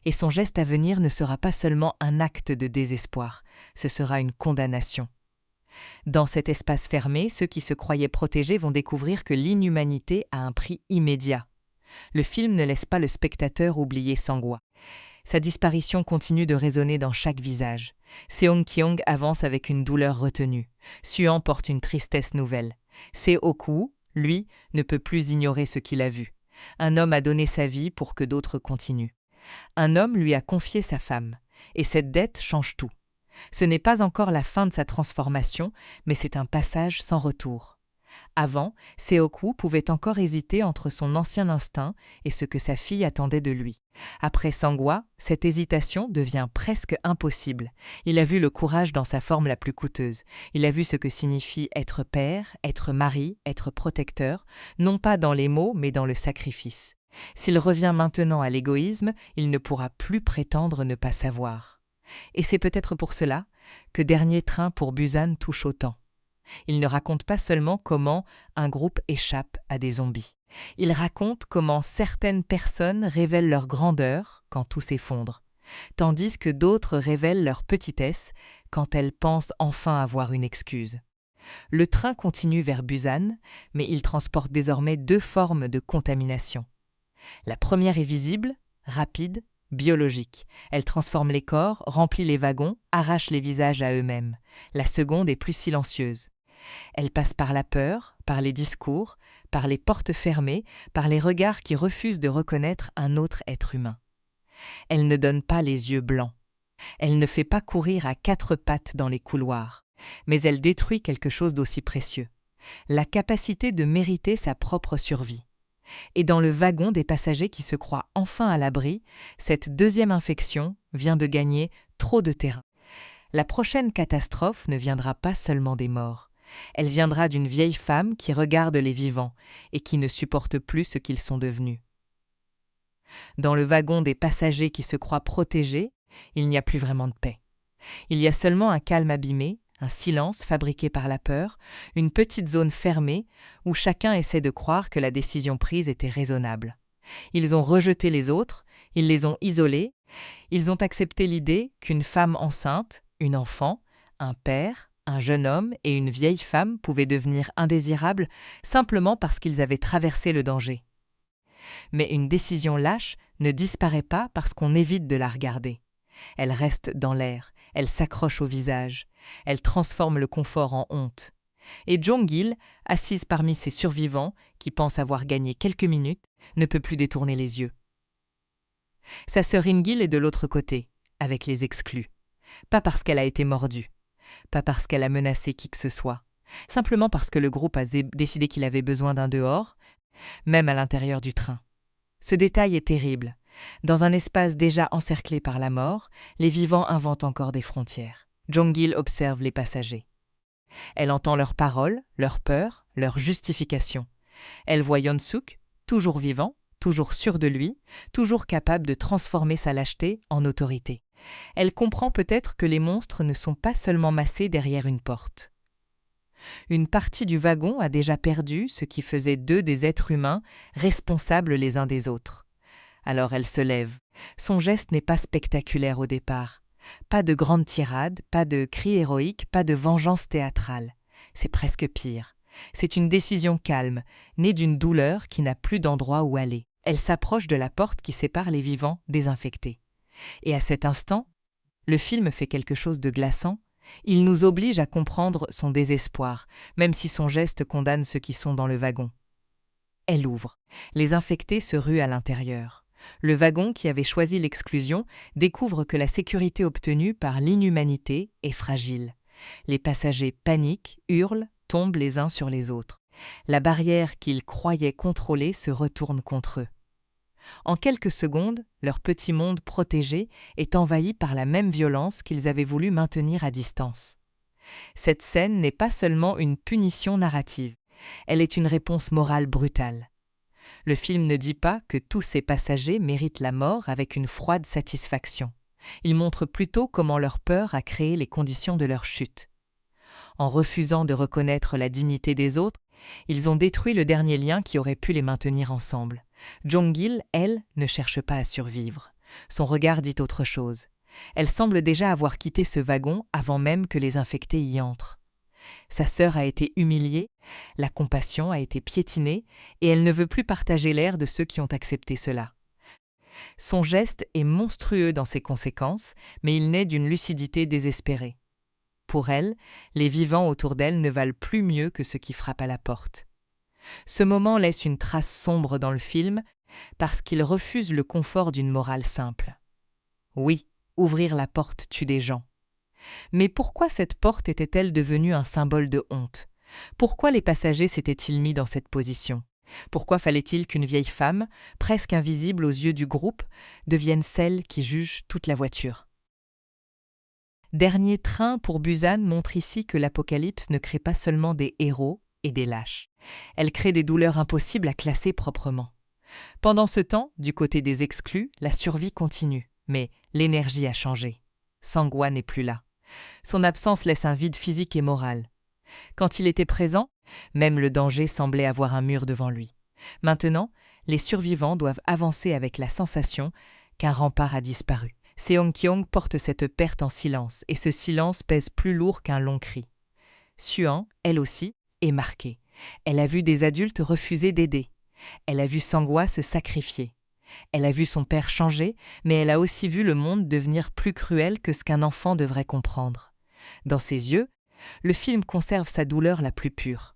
Et son geste à venir ne sera pas seulement un acte de désespoir, ce sera une condamnation. Dans cet espace fermé, ceux qui se croyaient protégés vont découvrir que l'inhumanité a un prix immédiat. Le film ne laisse pas le spectateur oublier Sang-hwa. Sa disparition continue de résonner dans chaque visage. Seong-kyeong avance avec une douleur retenue. Su-han porte une tristesse nouvelle. Seoku, lui, ne peut plus ignorer ce qu'il a vu. Un homme a donné sa vie pour que d'autres continuent. Un homme lui a confié sa femme, et cette dette change tout. Ce n'est pas encore la fin de sa transformation, mais c'est un passage sans retour. Avant, Seoku pouvait encore hésiter entre son ancien instinct et ce que sa fille attendait de lui. Après Sangwa, cette hésitation devient presque impossible. Il a vu le courage dans sa forme la plus coûteuse. Il a vu ce que signifie être père, être mari, être protecteur, non pas dans les mots mais dans le sacrifice. S'il revient maintenant à l'égoïsme, il ne pourra plus prétendre ne pas savoir. Et c'est peut-être pour cela que Dernier train pour Busan touche autant. Il ne raconte pas seulement comment un groupe échappe à des zombies. Il raconte comment certaines personnes révèlent leur grandeur quand tout s'effondre, tandis que d'autres révèlent leur petitesse quand elles pensent enfin avoir une excuse. Le train continue vers Busan, mais il transporte désormais deux formes de contamination. La première est visible, rapide, biologique. Elle transforme les corps, remplit les wagons, arrache les visages à eux-mêmes. La seconde est plus silencieuse. Elle passe par la peur, par les discours, par les portes fermées, par les regards qui refusent de reconnaître un autre être humain. Elle ne donne pas les yeux blancs. Elle ne fait pas courir à quatre pattes dans les couloirs, mais elle détruit quelque chose d'aussi précieux, la capacité de mériter sa propre survie. Et dans le wagon des passagers qui se croient enfin à l'abri, cette deuxième infection vient de gagner trop de terrain. La prochaine catastrophe ne viendra pas seulement des morts. Elle viendra d'une vieille femme qui regarde les vivants et qui ne supporte plus ce qu'ils sont devenus. Dans le wagon des passagers qui se croient protégés, il n'y a plus vraiment de paix. Il y a seulement un calme abîmé, un silence fabriqué par la peur, une petite zone fermée où chacun essaie de croire que la décision prise était raisonnable. Ils ont rejeté les autres, ils les ont isolés, ils ont accepté l'idée qu'une femme enceinte, une enfant, un père, un jeune homme et une vieille femme pouvaient devenir indésirables simplement parce qu'ils avaient traversé le danger. Mais une décision lâche ne disparaît pas parce qu'on évite de la regarder. Elle reste dans l'air, elle s'accroche au visage, elle transforme le confort en honte. Et Jong-il, assise parmi ces survivants qui pensent avoir gagné quelques minutes, ne peut plus détourner les yeux. Sa sœur In-gil est de l'autre côté, avec les exclus. Pas parce qu'elle a été mordue, pas parce qu'elle a menacé qui que ce soit, simplement parce que le groupe a décidé qu'il avait besoin d'un dehors, même à l'intérieur du train. Ce détail est terrible. Dans un espace déjà encerclé par la mort, les vivants inventent encore des frontières. Jong-il observe les passagers. Elle entend leurs paroles, leurs peurs, leurs justifications. Elle voit Yeon-suk, toujours vivant, toujours sûr de lui, toujours capable de transformer sa lâcheté en autorité. Elle comprend peut-être que les monstres ne sont pas seulement massés derrière une porte. Une partie du wagon a déjà perdu ce qui faisait d'eux des êtres humains responsables les uns des autres. Alors elle se lève. Son geste n'est pas spectaculaire au départ. Pas de grande tirade, pas de cri héroïque, pas de vengeance théâtrale. C'est presque pire. C'est une décision calme, née d'une douleur qui n'a plus d'endroit où aller. Elle s'approche de la porte qui sépare les vivants des infectés. Et à cet instant, le film fait quelque chose de glaçant. Il nous oblige à comprendre son désespoir, même si son geste condamne ceux qui sont dans le wagon. Elle ouvre. Les infectés se ruent à l'intérieur. Le wagon qui avait choisi l'exclusion découvre que la sécurité obtenue par l'inhumanité est fragile. Les passagers paniquent, hurlent, tombent les uns sur les autres. La barrière qu'ils croyaient contrôler se retourne contre eux. En quelques secondes, leur petit monde protégé est envahi par la même violence qu'ils avaient voulu maintenir à distance. Cette scène n'est pas seulement une punition narrative, elle est une réponse morale brutale. Le film ne dit pas que tous ces passagers méritent la mort avec une froide satisfaction. Il montre plutôt comment leur peur a créé les conditions de leur chute. En refusant de reconnaître la dignité des autres, ils ont détruit le dernier lien qui aurait pu les maintenir ensemble. Jong-il, elle, ne cherche pas à survivre. Son regard dit autre chose. Elle semble déjà avoir quitté ce wagon avant même que les infectés y entrent. Sa sœur a été humiliée, la compassion a été piétinée, et elle ne veut plus partager l'air de ceux qui ont accepté cela. Son geste est monstrueux dans ses conséquences, mais il naît d'une lucidité désespérée. Pour elle, les vivants autour d'elle ne valent plus mieux que ceux qui frappent à la porte. Ce moment laisse une trace sombre dans le film parce qu'il refuse le confort d'une morale simple. Oui, ouvrir la porte tue des gens. Mais pourquoi cette porte était-elle devenue un symbole de honte? Pourquoi les passagers s'étaient-ils mis dans cette position? Pourquoi fallait-il qu'une vieille femme, presque invisible aux yeux du groupe, devienne celle qui juge toute la voiture? Dernier train pour Busan montre ici que l'apocalypse ne crée pas seulement des héros et des lâches. Elle crée des douleurs impossibles à classer proprement. Pendant ce temps, du côté des exclus, la survie continue, mais l'énergie a changé. Sang-hwa n'est plus là. Son absence laisse un vide physique et moral. Quand il était présent, même le danger semblait avoir un mur devant lui. Maintenant, les survivants doivent avancer avec la sensation qu'un rempart a disparu. Seong-kyong porte cette perte en silence, et ce silence pèse plus lourd qu'un long cri. Suan, elle aussi, est marquée. Elle a vu des adultes refuser d'aider. Elle a vu Sang-hwa se sacrifier. Elle a vu son père changer, mais elle a aussi vu le monde devenir plus cruel que ce qu'un enfant devrait comprendre. Dans ses yeux, le film conserve sa douleur la plus pure.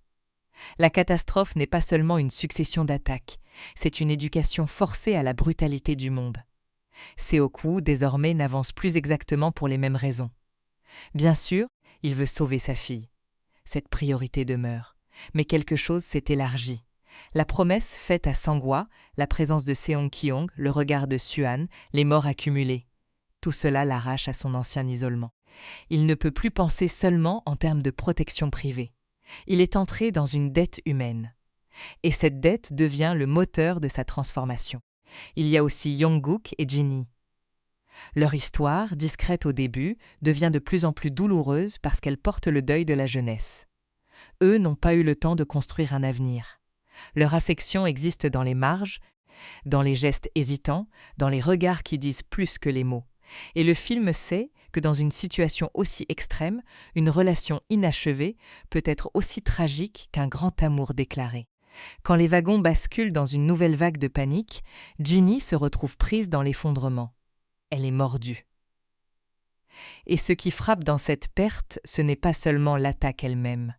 La catastrophe n'est pas seulement une succession d'attaques, c'est une éducation forcée à la brutalité du monde. Seok-woo, désormais, n'avance plus exactement pour les mêmes raisons. Bien sûr, il veut sauver sa fille. Cette priorité demeure. Mais quelque chose s'est élargi. La promesse faite à Sang-hwa, la présence de Seong-kyong, le regard de Suan, les morts accumulées. Tout cela l'arrache à son ancien isolement. Il ne peut plus penser seulement en termes de protection privée. Il est entré dans une dette humaine. Et cette dette devient le moteur de sa transformation. Il y a aussi Yong-guk et Jinhee. Leur histoire, discrète au début, devient de plus en plus douloureuse parce qu'elle porte le deuil de la jeunesse. Eux n'ont pas eu le temps de construire un avenir. Leur affection existe dans les marges, dans les gestes hésitants, dans les regards qui disent plus que les mots. Et le film sait que dans une situation aussi extrême, une relation inachevée peut être aussi tragique qu'un grand amour déclaré. Quand les wagons basculent dans une nouvelle vague de panique, Jinhee se retrouve prise dans l'effondrement. Elle est mordue. Et ce qui frappe dans cette perte, ce n'est pas seulement l'attaque elle-même.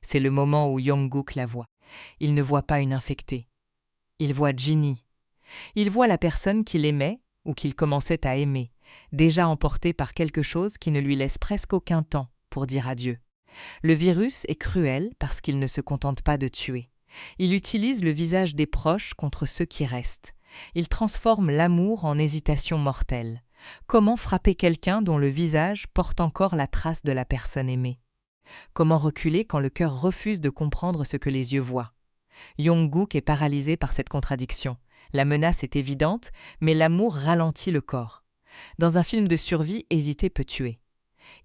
C'est le moment où Yong-guk la voit. Il ne voit pas une infectée. Il voit Jinhee. Il voit la personne qu'il aimait ou qu'il commençait à aimer, déjà emportée par quelque chose qui ne lui laisse presque aucun temps pour dire adieu. Le virus est cruel parce qu'il ne se contente pas de tuer. Il utilise le visage des proches contre ceux qui restent. Il transforme l'amour en hésitation mortelle. Comment frapper quelqu'un dont le visage porte encore la trace de la personne aimée? Comment reculer quand le cœur refuse de comprendre ce que les yeux voient? Yong-guk est paralysé par cette contradiction. La menace est évidente, mais l'amour ralentit le corps. Dans un film de survie, hésiter peut tuer.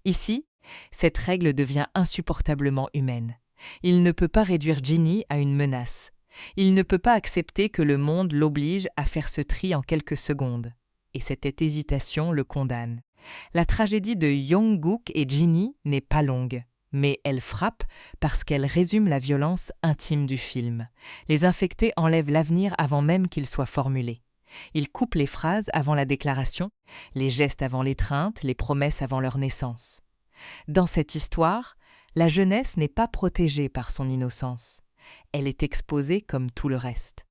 Ici, cette règle devient insupportablement humaine. Il ne peut pas réduire Jinhee à une menace. Il ne peut pas accepter que le monde l'oblige à faire ce tri en quelques secondes. Et cette hésitation le condamne. La tragédie de Yong-guk et Jinhee n'est pas longue, mais elle frappe parce qu'elle résume la violence intime du film. Les infectés enlèvent l'avenir avant même qu'il soit formulé. Ils coupent les phrases avant la déclaration, les gestes avant l'étreinte, les promesses avant leur naissance. Dans cette histoire, la jeunesse n'est pas protégée par son innocence. Elle est exposée comme tout le reste.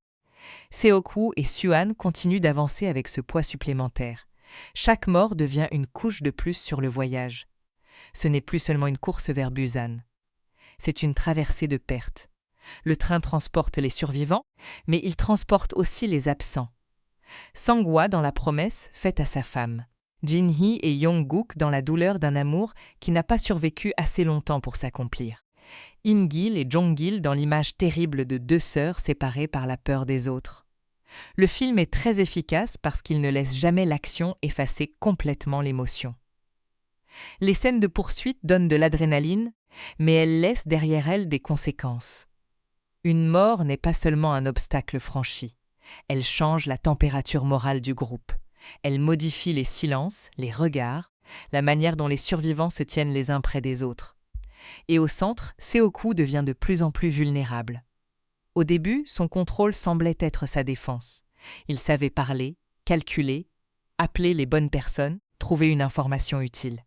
Seok-woo et Suan continuent d'avancer avec ce poids supplémentaire. Chaque mort devient une couche de plus sur le voyage. Ce n'est plus seulement une course vers Busan. C'est une traversée de pertes. Le train transporte les survivants, mais il transporte aussi les absents. Sang-hwa dans la promesse faite à sa femme. Jinhee et Yong-guk dans la douleur d'un amour qui n'a pas survécu assez longtemps pour s'accomplir. In-gil et Jong-gil dans l'image terrible de deux sœurs séparées par la peur des autres. Le film est très efficace parce qu'il ne laisse jamais l'action effacer complètement l'émotion. Les scènes de poursuite donnent de l'adrénaline, mais elles laissent derrière elles des conséquences. Une mort n'est pas seulement un obstacle franchi. Elle change la température morale du groupe. Elle modifie les silences, les regards, la manière dont les survivants se tiennent les uns près des autres. Et au centre, Seok-woo devient de plus en plus vulnérable. Au début, son contrôle semblait être sa défense. Il savait parler, calculer, appeler les bonnes personnes, trouver une information utile.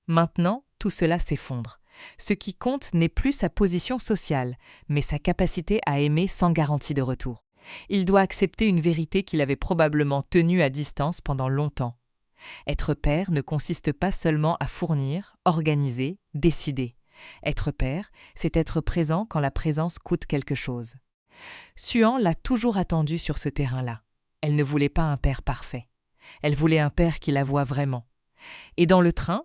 Maintenant, tout cela s'effondre. Ce qui compte n'est plus sa position sociale, mais sa capacité à aimer sans garantie de retour. Il doit accepter une vérité qu'il avait probablement tenue à distance pendant longtemps. Être père ne consiste pas seulement à fournir, organiser, décider. Être père, c'est être présent quand la présence coûte quelque chose. Suan l'a toujours attendu sur ce terrain-là. Elle ne voulait pas un père parfait. Elle voulait un père qui la voit vraiment. Et dans le train,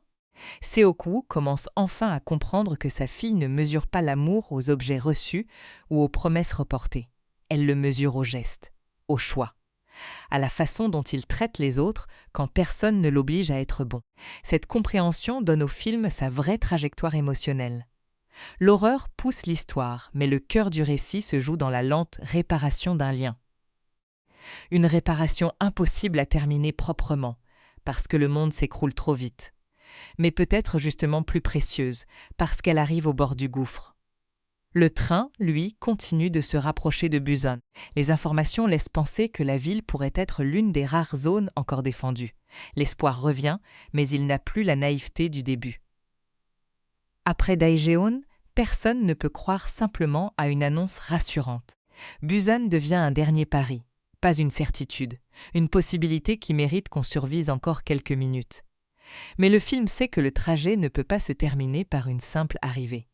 Seok-woo commence enfin à comprendre que sa fille ne mesure pas l'amour aux objets reçus ou aux promesses reportées. Elle le mesure aux gestes, au choix, à la façon dont il traite les autres quand personne ne l'oblige à être bon. Cette compréhension donne au film sa vraie trajectoire émotionnelle. L'horreur pousse l'histoire, mais le cœur du récit se joue dans la lente réparation d'un lien. Une réparation impossible à terminer proprement, parce que le monde s'écroule trop vite. Mais peut-être justement plus précieuse, parce qu'elle arrive au bord du gouffre. Le train, lui, continue de se rapprocher de Busan. Les informations laissent penser que la ville pourrait être l'une des rares zones encore défendues. L'espoir revient, mais il n'a plus la naïveté du début. Après Daejeon, personne ne peut croire simplement à une annonce rassurante. Busan devient un dernier pari, pas une certitude, une possibilité qui mérite qu'on survise encore quelques minutes. Mais le film sait que le trajet ne peut pas se terminer par une simple arrivée.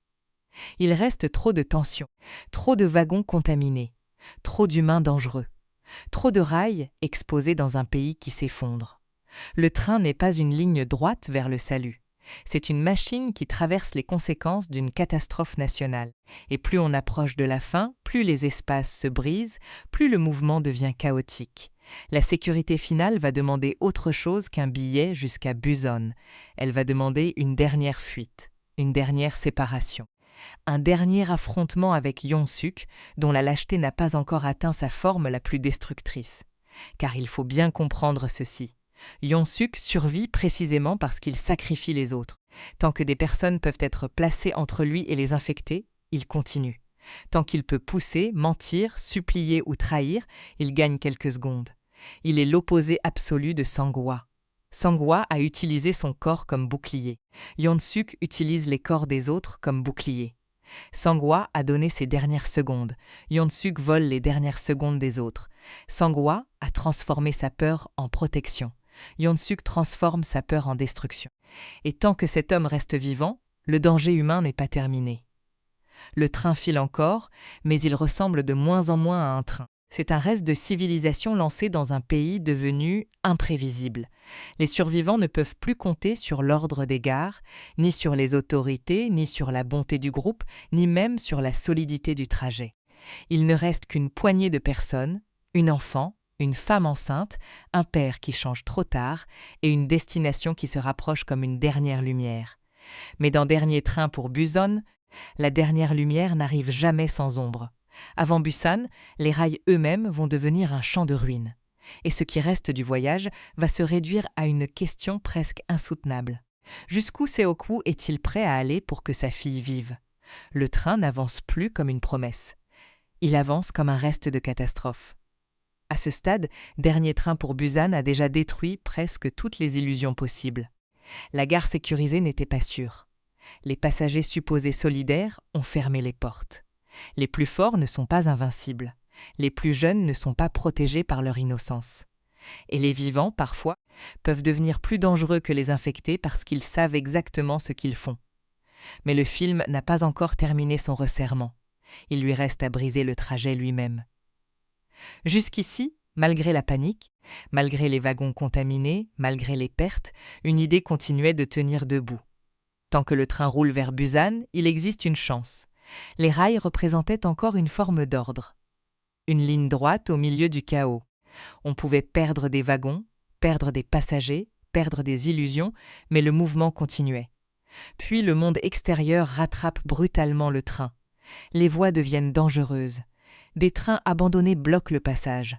Il reste trop de tensions, trop de wagons contaminés, trop d'humains dangereux, trop de rails exposés dans un pays qui s'effondre. Le train n'est pas une ligne droite vers le salut. C'est une machine qui traverse les conséquences d'une catastrophe nationale. Et plus on approche de la fin, plus les espaces se brisent, plus le mouvement devient chaotique. La sécurité finale va demander autre chose qu'un billet jusqu'à Busan. Elle va demander une dernière fuite, une dernière séparation. Un dernier affrontement avec Yeon-suk, dont la lâcheté n'a pas encore atteint sa forme la plus destructrice. Car il faut bien comprendre ceci. Yeon-suk survit précisément parce qu'il sacrifie les autres. Tant que des personnes peuvent être placées entre lui et les infectés, il continue. Tant qu'il peut pousser, mentir, supplier ou trahir, il gagne quelques secondes. Il est l'opposé absolu de Sang-hwa. Sang-hwa a utilisé son corps comme bouclier. Yeon-suk utilise les corps des autres comme bouclier. Sang-hwa a donné ses dernières secondes. Yeon-suk vole les dernières secondes des autres. Sang-hwa a transformé sa peur en protection. Yeon-suk transforme sa peur en destruction. Et tant que cet homme reste vivant, le danger humain n'est pas terminé. Le train file encore, mais il ressemble de moins en moins à un train. C'est un reste de civilisation lancé dans un pays devenu imprévisible. Les survivants ne peuvent plus compter sur l'ordre des gares, ni sur les autorités, ni sur la bonté du groupe, ni même sur la solidité du trajet. Il ne reste qu'une poignée de personnes, une enfant, une femme enceinte, un père qui change trop tard et une destination qui se rapproche comme une dernière lumière. Mais dans Dernier train pour Busan, la dernière lumière n'arrive jamais sans ombre. Avant Busan, les rails eux-mêmes vont devenir un champ de ruines. Et ce qui reste du voyage va se réduire à une question presque insoutenable. Jusqu'où Seok-woo est-il prêt à aller pour que sa fille vive? Le train n'avance plus comme une promesse. Il avance comme un reste de catastrophe. À ce stade, Dernier train pour Busan a déjà détruit presque toutes les illusions possibles. La gare sécurisée n'était pas sûre. Les passagers supposés solidaires ont fermé les portes. Les plus forts ne sont pas invincibles. Les plus jeunes ne sont pas protégés par leur innocence. Et les vivants, parfois, peuvent devenir plus dangereux que les infectés parce qu'ils savent exactement ce qu'ils font. Mais le film n'a pas encore terminé son resserrement. Il lui reste à briser le trajet lui-même. Jusqu'ici, malgré la panique, malgré les wagons contaminés, malgré les pertes, une idée continuait de tenir debout. Tant que le train roule vers Busan, il existe une chance. Les rails représentaient encore une forme d'ordre. Une ligne droite au milieu du chaos. On pouvait perdre des wagons, perdre des passagers, perdre des illusions, mais le mouvement continuait. Puis le monde extérieur rattrape brutalement le train. Les voies deviennent dangereuses. Des trains abandonnés bloquent le passage.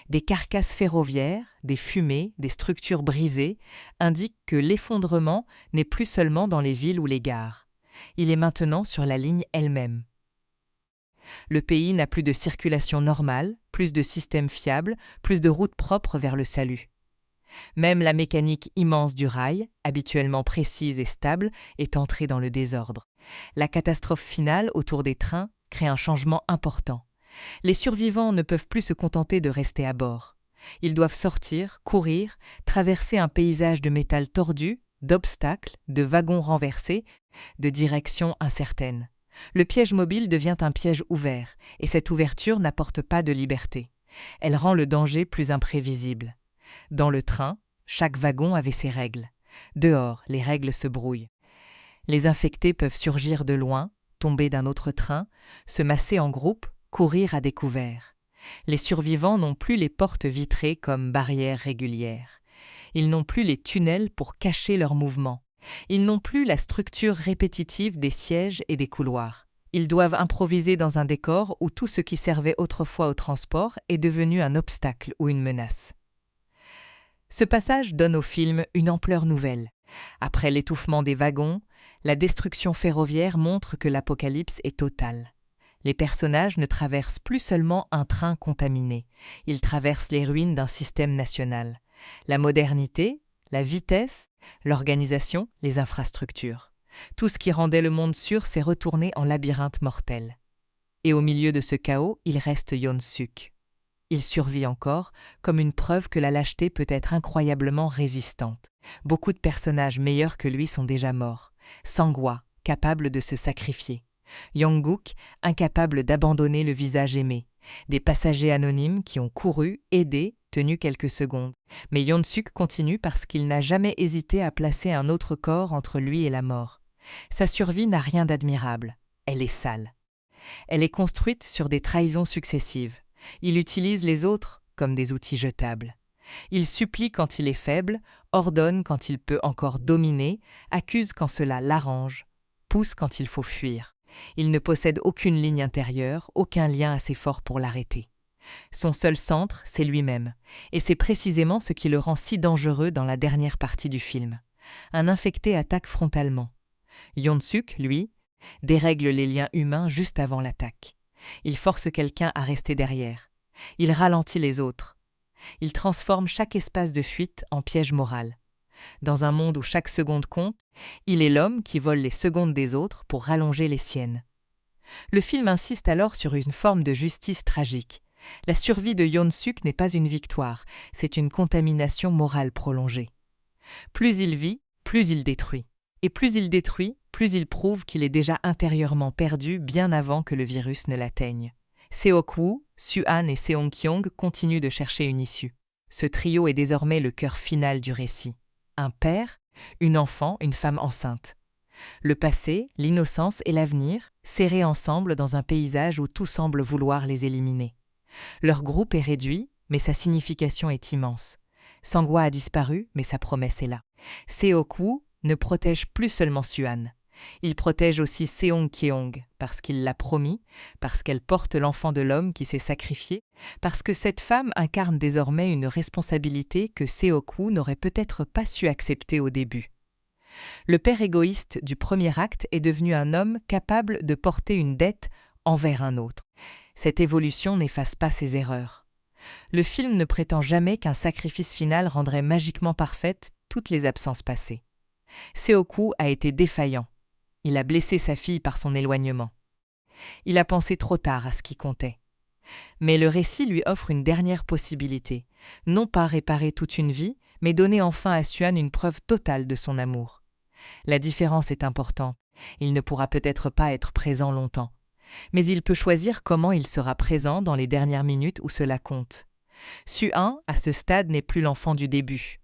Des carcasses ferroviaires, des fumées, des structures brisées indiquent que l'effondrement n'est plus seulement dans les villes ou les gares. Il est maintenant sur la ligne elle-même. Le pays n'a plus de circulation normale, plus de systèmes fiables, plus de routes propres vers le salut. Même la mécanique immense du rail, habituellement précise et stable, est entrée dans le désordre. La catastrophe finale autour des trains crée un changement important. Les survivants ne peuvent plus se contenter de rester à bord. Ils doivent sortir, courir, traverser un paysage de métal tordu, d'obstacles, de wagons renversés, de directions incertaines. Le piège mobile devient un piège ouvert, et cette ouverture n'apporte pas de liberté. Elle rend le danger plus imprévisible. Dans le train, chaque wagon avait ses règles. Dehors, les règles se brouillent. Les infectés peuvent surgir de loin, tomber d'un autre train, se masser en groupe, courir à découvert. Les survivants n'ont plus les portes vitrées comme barrières régulières. Ils n'ont plus les tunnels pour cacher leurs mouvements. Ils n'ont plus la structure répétitive des sièges et des couloirs. Ils doivent improviser dans un décor où tout ce qui servait autrefois au transport est devenu un obstacle ou une menace. Ce passage donne au film une ampleur nouvelle. Après l'étouffement des wagons, la destruction ferroviaire montre que l'apocalypse est totale. Les personnages ne traversent plus seulement un train contaminé, ils traversent les ruines d'un système national. La modernité, la vitesse, l'organisation, les infrastructures. Tout ce qui rendait le monde sûr s'est retourné en labyrinthe mortel. Et au milieu de ce chaos, il reste Yoon-suk. Il survit encore, comme une preuve que la lâcheté peut être incroyablement résistante. Beaucoup de personnages meilleurs que lui sont déjà morts. Sang-hwa, capable de se sacrifier. Jong-guk, incapable d'abandonner le visage aimé. Des passagers anonymes qui ont couru, aidé, tenu quelques secondes. Mais Yoon-suk continue parce qu'il n'a jamais hésité à placer un autre corps entre lui et la mort. Sa survie n'a rien d'admirable. Elle est sale. Elle est construite sur des trahisons successives. Il utilise les autres comme des outils jetables. Il supplie quand il est faible, ordonne quand il peut encore dominer, accuse quand cela l'arrange, pousse quand il faut fuir. Il ne possède aucune ligne intérieure, aucun lien assez fort pour l'arrêter. Son seul centre, c'est lui-même, et c'est précisément ce qui le rend si dangereux dans la dernière partie du film. Un infecté attaque frontalement. Yoon-suk, lui, dérègle les liens humains juste avant l'attaque. Il force quelqu'un à rester derrière. Il ralentit les autres. Il transforme chaque espace de fuite en piège moral. Dans un monde où chaque seconde compte, il est l'homme qui vole les secondes des autres pour rallonger les siennes. Le film insiste alors sur une forme de justice tragique. La survie de Yoon-suk n'est pas une victoire, c'est une contamination morale prolongée. Plus il vit, plus il détruit. Et plus il détruit, plus il prouve qu'il est déjà intérieurement perdu bien avant que le virus ne l'atteigne. Seok-woo, Su-han et Seong-kyung continuent de chercher une issue. Ce trio est désormais le cœur final du récit. Un père, une enfant, une femme enceinte. Le passé, l'innocence et l'avenir, serrés ensemble dans un paysage où tout semble vouloir les éliminer. Leur groupe est réduit, mais sa signification est immense. Sang-hwa a disparu, mais sa promesse est là. Seok-woo ne protège plus seulement Su-han. Il protège aussi Seong-kyeong, parce qu'il l'a promis, parce qu'elle porte l'enfant de l'homme qui s'est sacrifié, parce que cette femme incarne désormais une responsabilité que Seok-woo n'aurait peut-être pas su accepter au début. Le père égoïste du premier acte est devenu un homme capable de porter une dette envers un autre. Cette évolution n'efface pas ses erreurs. Le film ne prétend jamais qu'un sacrifice final rendrait magiquement parfaites toutes les absences passées. Seok-woo a été défaillant. Il a blessé sa fille par son éloignement. Il a pensé trop tard à ce qui comptait. Mais le récit lui offre une dernière possibilité, non pas réparer toute une vie, mais donner enfin à Su-han une preuve totale de son amour. La différence est importante. Il ne pourra peut-être pas être présent longtemps. Mais il peut choisir comment il sera présent dans les dernières minutes où cela compte. Su-han, à ce stade, n'est plus l'enfant du début.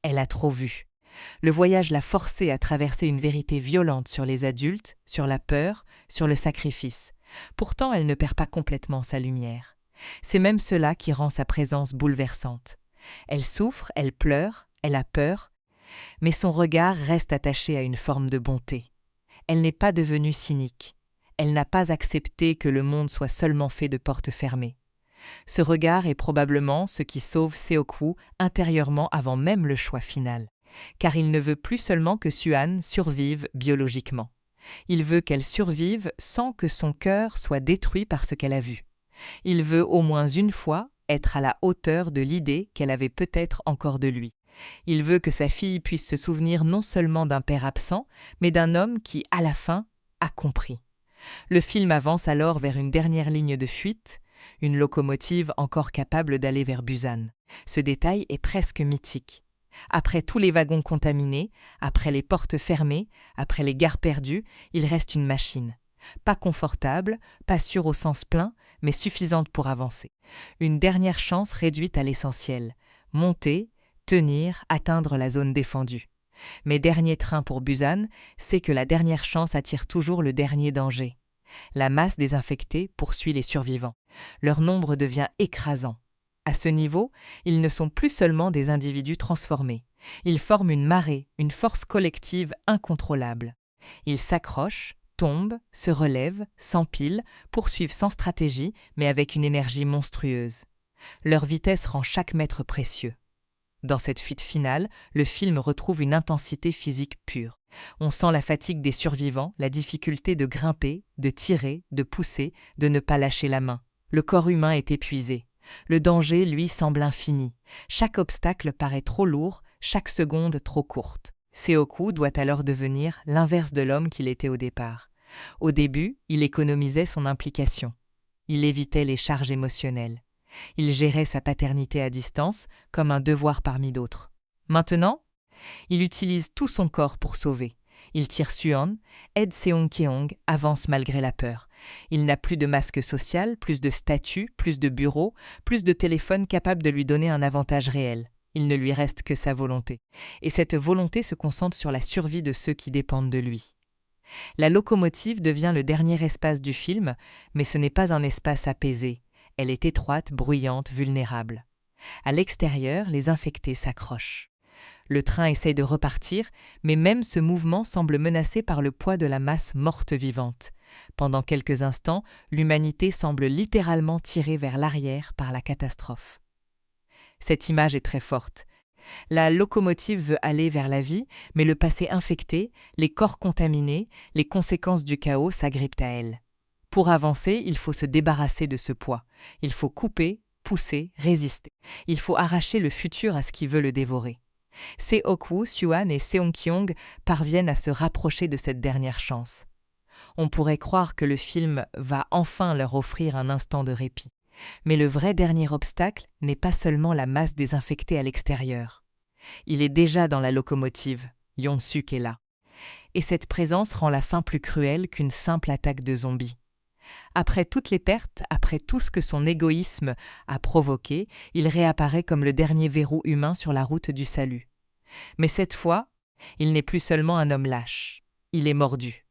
Elle a trop vu. Le voyage l'a forcée à traverser une vérité violente sur les adultes, sur la peur, sur le sacrifice. Pourtant, elle ne perd pas complètement sa lumière. C'est même cela qui rend sa présence bouleversante. Elle souffre, elle pleure, elle a peur, mais son regard reste attaché à une forme de bonté. Elle n'est pas devenue cynique. Elle n'a pas accepté que le monde soit seulement fait de portes fermées. Ce regard est probablement ce qui sauve Seok-woo intérieurement avant même le choix final. Car il ne veut plus seulement que Su-han survive biologiquement. Il veut qu'elle survive sans que son cœur soit détruit par ce qu'elle a vu. Il veut au moins une fois, être à la hauteur de l'idée qu'elle avait peut-être encore de lui. Il veut que sa fille puisse se souvenir non seulement d'un père absent, mais d'un homme qui, à la fin, a compris. Le film avance alors vers une dernière ligne de fuite, une locomotive encore capable d'aller vers Busan. Ce détail est presque mythique. Après tous les wagons contaminés, après les portes fermées, après les gares perdues, il reste une machine. Pas confortable, pas sûre au sens plein, mais suffisante pour avancer. Une dernière chance réduite à l'essentiel. Monter, tenir, atteindre la zone défendue. Mais dernier train pour Busan, c'est que la dernière chance attire toujours le dernier danger. La masse des infectés poursuit les survivants. Leur nombre devient écrasant. À ce niveau, ils ne sont plus seulement des individus transformés. Ils forment une marée, une force collective incontrôlable. Ils s'accrochent, tombent, se relèvent, s'empilent, poursuivent sans stratégie, mais avec une énergie monstrueuse. Leur vitesse rend chaque mètre précieux. Dans cette fuite finale, le film retrouve une intensité physique pure. On sent la fatigue des survivants, la difficulté de grimper, de tirer, de pousser, de ne pas lâcher la main. Le corps humain est épuisé. Le danger, lui, semble infini. Chaque obstacle paraît trop lourd, chaque seconde trop courte. Seo-Koo doit alors devenir l'inverse de l'homme qu'il était au départ. Au début, il économisait son implication. Il évitait les charges émotionnelles. Il gérait sa paternité à distance comme un devoir parmi d'autres. Maintenant, il utilise tout son corps pour sauver. Il tire Suan, aide Seong-Keong, avance malgré la peur. Il n'a plus de masque social, plus de statut, plus de bureau, plus de téléphone capable de lui donner un avantage réel. Il ne lui reste que sa volonté. Et cette volonté se concentre sur la survie de ceux qui dépendent de lui. La locomotive devient le dernier espace du film, mais ce n'est pas un espace apaisé. Elle est étroite, bruyante, vulnérable. À l'extérieur, les infectés s'accrochent. Le train essaye de repartir, mais même ce mouvement semble menacé par le poids de la masse morte vivante. Pendant quelques instants, l'humanité semble littéralement tirée vers l'arrière par la catastrophe. Cette image est très forte. La locomotive veut aller vers la vie, mais le passé infecté, les corps contaminés, les conséquences du chaos s'agrippent à elle. Pour avancer, il faut se débarrasser de ce poids. Il faut couper, pousser, résister. Il faut arracher le futur à ce qui veut le dévorer. Seo-Koo, Suan et Seong-Keong parviennent à se rapprocher de cette dernière chance. On pourrait croire que le film va enfin leur offrir un instant de répit. Mais le vrai dernier obstacle n'est pas seulement la masse des infectés à l'extérieur. Il est déjà dans la locomotive. Yeon-Suk est là. Et cette présence rend la fin plus cruelle qu'une simple attaque de zombies. Après toutes les pertes, après tout ce que son égoïsme a provoqué, il réapparaît comme le dernier verrou humain sur la route du salut. Mais cette fois, il n'est plus seulement un homme lâche. Il est mordu.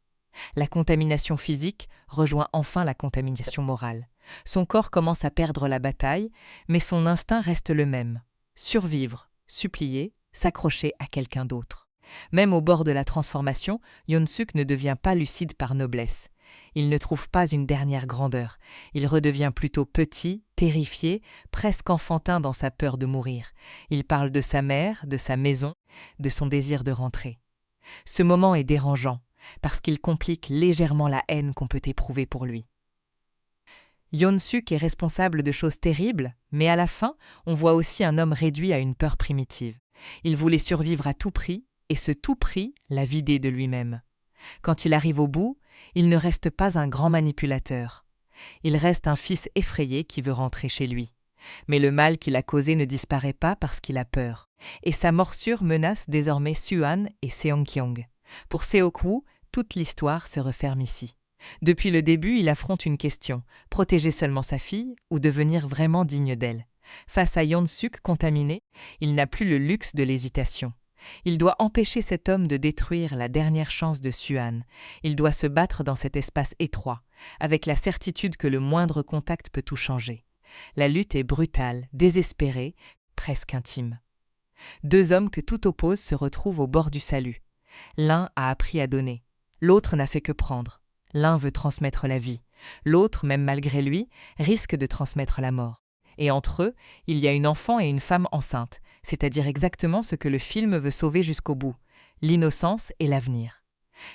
La contamination physique rejoint enfin la contamination morale. Son corps commence à perdre la bataille, mais son instinct reste le même. Survivre, supplier, s'accrocher à quelqu'un d'autre. Même au bord de la transformation, Yeon-Suk ne devient pas lucide par noblesse. Il ne trouve pas une dernière grandeur. Il redevient plutôt petit, terrifié, presque enfantin dans sa peur de mourir. Il parle de sa mère, de sa maison, de son désir de rentrer. Ce moment est dérangeant, parce qu'il complique légèrement la haine qu'on peut éprouver pour lui. Yeon-Suk est responsable de choses terribles, mais à la fin, on voit aussi un homme réduit à une peur primitive. Il voulait survivre à tout prix, et ce tout prix l'a vidé de lui-même. Quand il arrive au bout, il ne reste pas un grand manipulateur. Il reste un fils effrayé qui veut rentrer chez lui. Mais le mal qu'il a causé ne disparaît pas parce qu'il a peur. Et sa morsure menace désormais Suan et Seong-Keong. Pour Seo-Koo, toute l'histoire se referme ici. Depuis le début, il affronte une question, protéger seulement sa fille ou devenir vraiment digne d'elle. Face à Yeon-Suk contaminé, il n'a plus le luxe de l'hésitation. Il doit empêcher cet homme de détruire la dernière chance de Suan. Il doit se battre dans cet espace étroit, avec la certitude que le moindre contact peut tout changer. La lutte est brutale, désespérée, presque intime. Deux hommes que tout oppose se retrouvent au bord du salut. L'un a appris à donner, l'autre n'a fait que prendre. L'un veut transmettre la vie, l'autre, même malgré lui, risque de transmettre la mort. Et entre eux, il y a une enfant et une femme enceinte, c'est-à-dire exactement ce que le film veut sauver jusqu'au bout, l'innocence et l'avenir.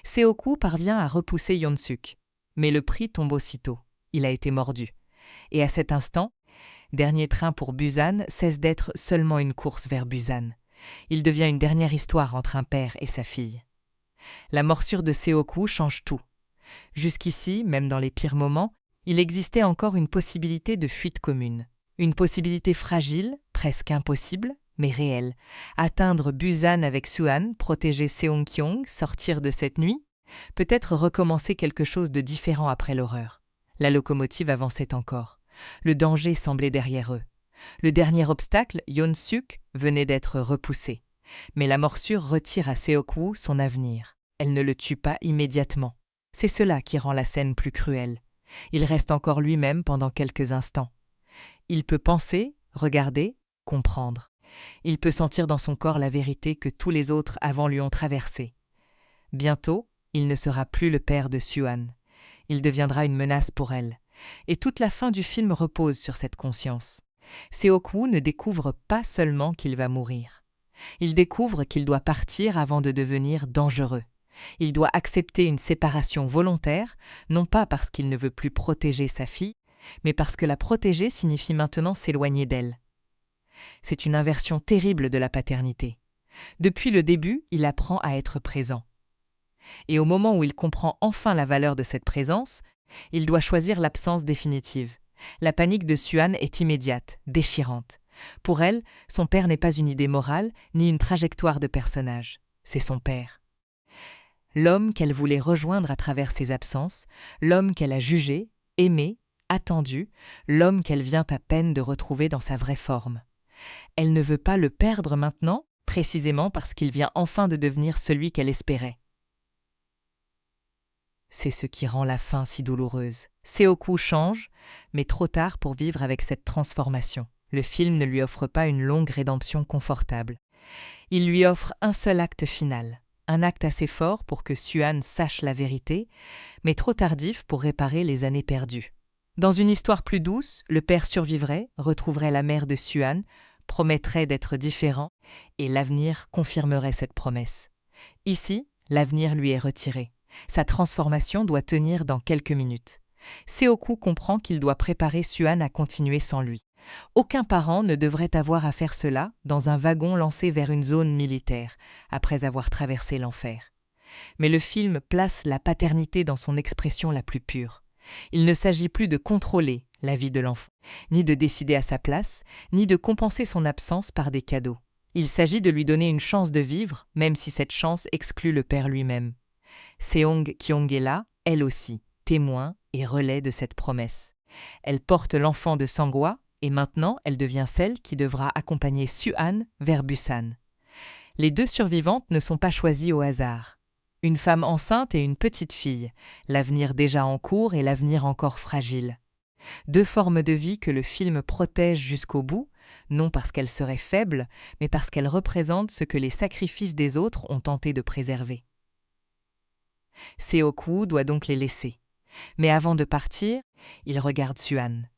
Seo-Koo parvient à repousser Yeon-Suk, mais le prix tombe aussitôt. Il a été mordu. Et à cet instant, Dernier train pour Busan cesse d'être seulement une course vers Busan. Il devient une dernière histoire entre un père et sa fille. La morsure de Seoku change tout. Jusqu'ici, même dans les pires moments, il existait encore une possibilité de fuite commune. Une possibilité fragile, presque impossible, mais réelle. Atteindre Busan avec Suan, protéger Seong-kyong, sortir de cette nuit, peut-être recommencer quelque chose de différent après l'horreur. La locomotive avançait encore. Le danger semblait derrière eux. Le dernier obstacle, Yeon-suk, venait d'être repoussé. Mais la morsure retire à Seok-woo son avenir. Elle ne le tue pas immédiatement. C'est cela qui rend la scène plus cruelle. Il reste encore lui-même pendant quelques instants. Il peut penser, regarder, comprendre. Il peut sentir dans son corps la vérité que tous les autres avant lui ont traversée. Bientôt, il ne sera plus le père de Suan. Il deviendra une menace pour elle. Et toute la fin du film repose sur cette conscience. Seok-woo ne découvre pas seulement qu'il va mourir. Il découvre qu'il doit partir avant de devenir dangereux. Il doit accepter une séparation volontaire, non pas parce qu'il ne veut plus protéger sa fille, mais parce que la protéger signifie maintenant s'éloigner d'elle. C'est une inversion terrible de la paternité. Depuis le début, il apprend à être présent. Et au moment où il comprend enfin la valeur de cette présence, il doit choisir l'absence définitive. La panique de Suan est immédiate, déchirante. Pour elle, son père n'est pas une idée morale, ni une trajectoire de personnage. C'est son père. L'homme qu'elle voulait rejoindre à travers ses absences, l'homme qu'elle a jugé, aimé, attendu, l'homme qu'elle vient à peine de retrouver dans sa vraie forme. Elle ne veut pas le perdre maintenant, précisément parce qu'il vient enfin de devenir celui qu'elle espérait. C'est ce qui rend la fin si douloureuse. Seok-woo change, mais trop tard pour vivre avec cette transformation. Le film ne lui offre pas une longue rédemption confortable. Il lui offre un seul acte final. Un acte assez fort pour que Suan sache la vérité, mais trop tardif pour réparer les années perdues. Dans une histoire plus douce, le père survivrait, retrouverait la mère de Suan, promettrait d'être différent, et l'avenir confirmerait cette promesse. Ici, l'avenir lui est retiré. Sa transformation doit tenir dans quelques minutes. Seok-woo comprend qu'il doit préparer Suan à continuer sans lui. Aucun parent ne devrait avoir à faire cela dans un wagon lancé vers une zone militaire, après avoir traversé l'enfer. Mais le film place la paternité dans son expression la plus pure. Il ne s'agit plus de contrôler la vie de l'enfant, ni de décider à sa place, ni de compenser son absence par des cadeaux. Il s'agit de lui donner une chance de vivre, même si cette chance exclut le père lui-même. Seong-kyong est là, elle aussi, témoin et relais de cette promesse. Elle porte l'enfant de Sang-hwa, et maintenant elle devient celle qui devra accompagner Suan vers Busan. Les deux survivantes ne sont pas choisies au hasard. Une femme enceinte et une petite fille, l'avenir déjà en cours et l'avenir encore fragile. Deux formes de vie que le film protège jusqu'au bout, non parce qu'elles seraient faibles, mais parce qu'elles représentent ce que les sacrifices des autres ont tenté de préserver. Seok-woo doit donc les laisser. Mais avant de partir, il regarde Suan.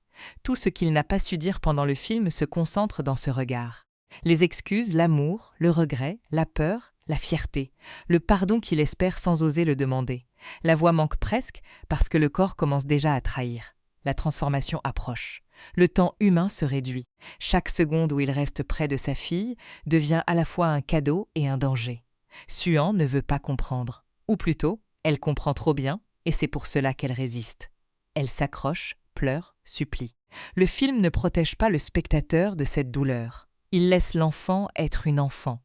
Tout ce qu'il n'a pas su dire pendant le film se concentre dans ce regard. Les excuses, l'amour, le regret, la peur, la fierté, le pardon qu'il espère sans oser le demander. La voix manque presque parce que le corps commence déjà à trahir. La transformation approche. Le temps humain se réduit. Chaque seconde où il reste près de sa fille devient à la fois un cadeau et un danger. Suan ne veut pas comprendre. Ou plutôt, elle comprend trop bien et c'est pour cela qu'elle résiste. Elle s'accroche, pleure, supplie. Le film ne protège pas le spectateur de cette douleur. Il laisse l'enfant être une enfant.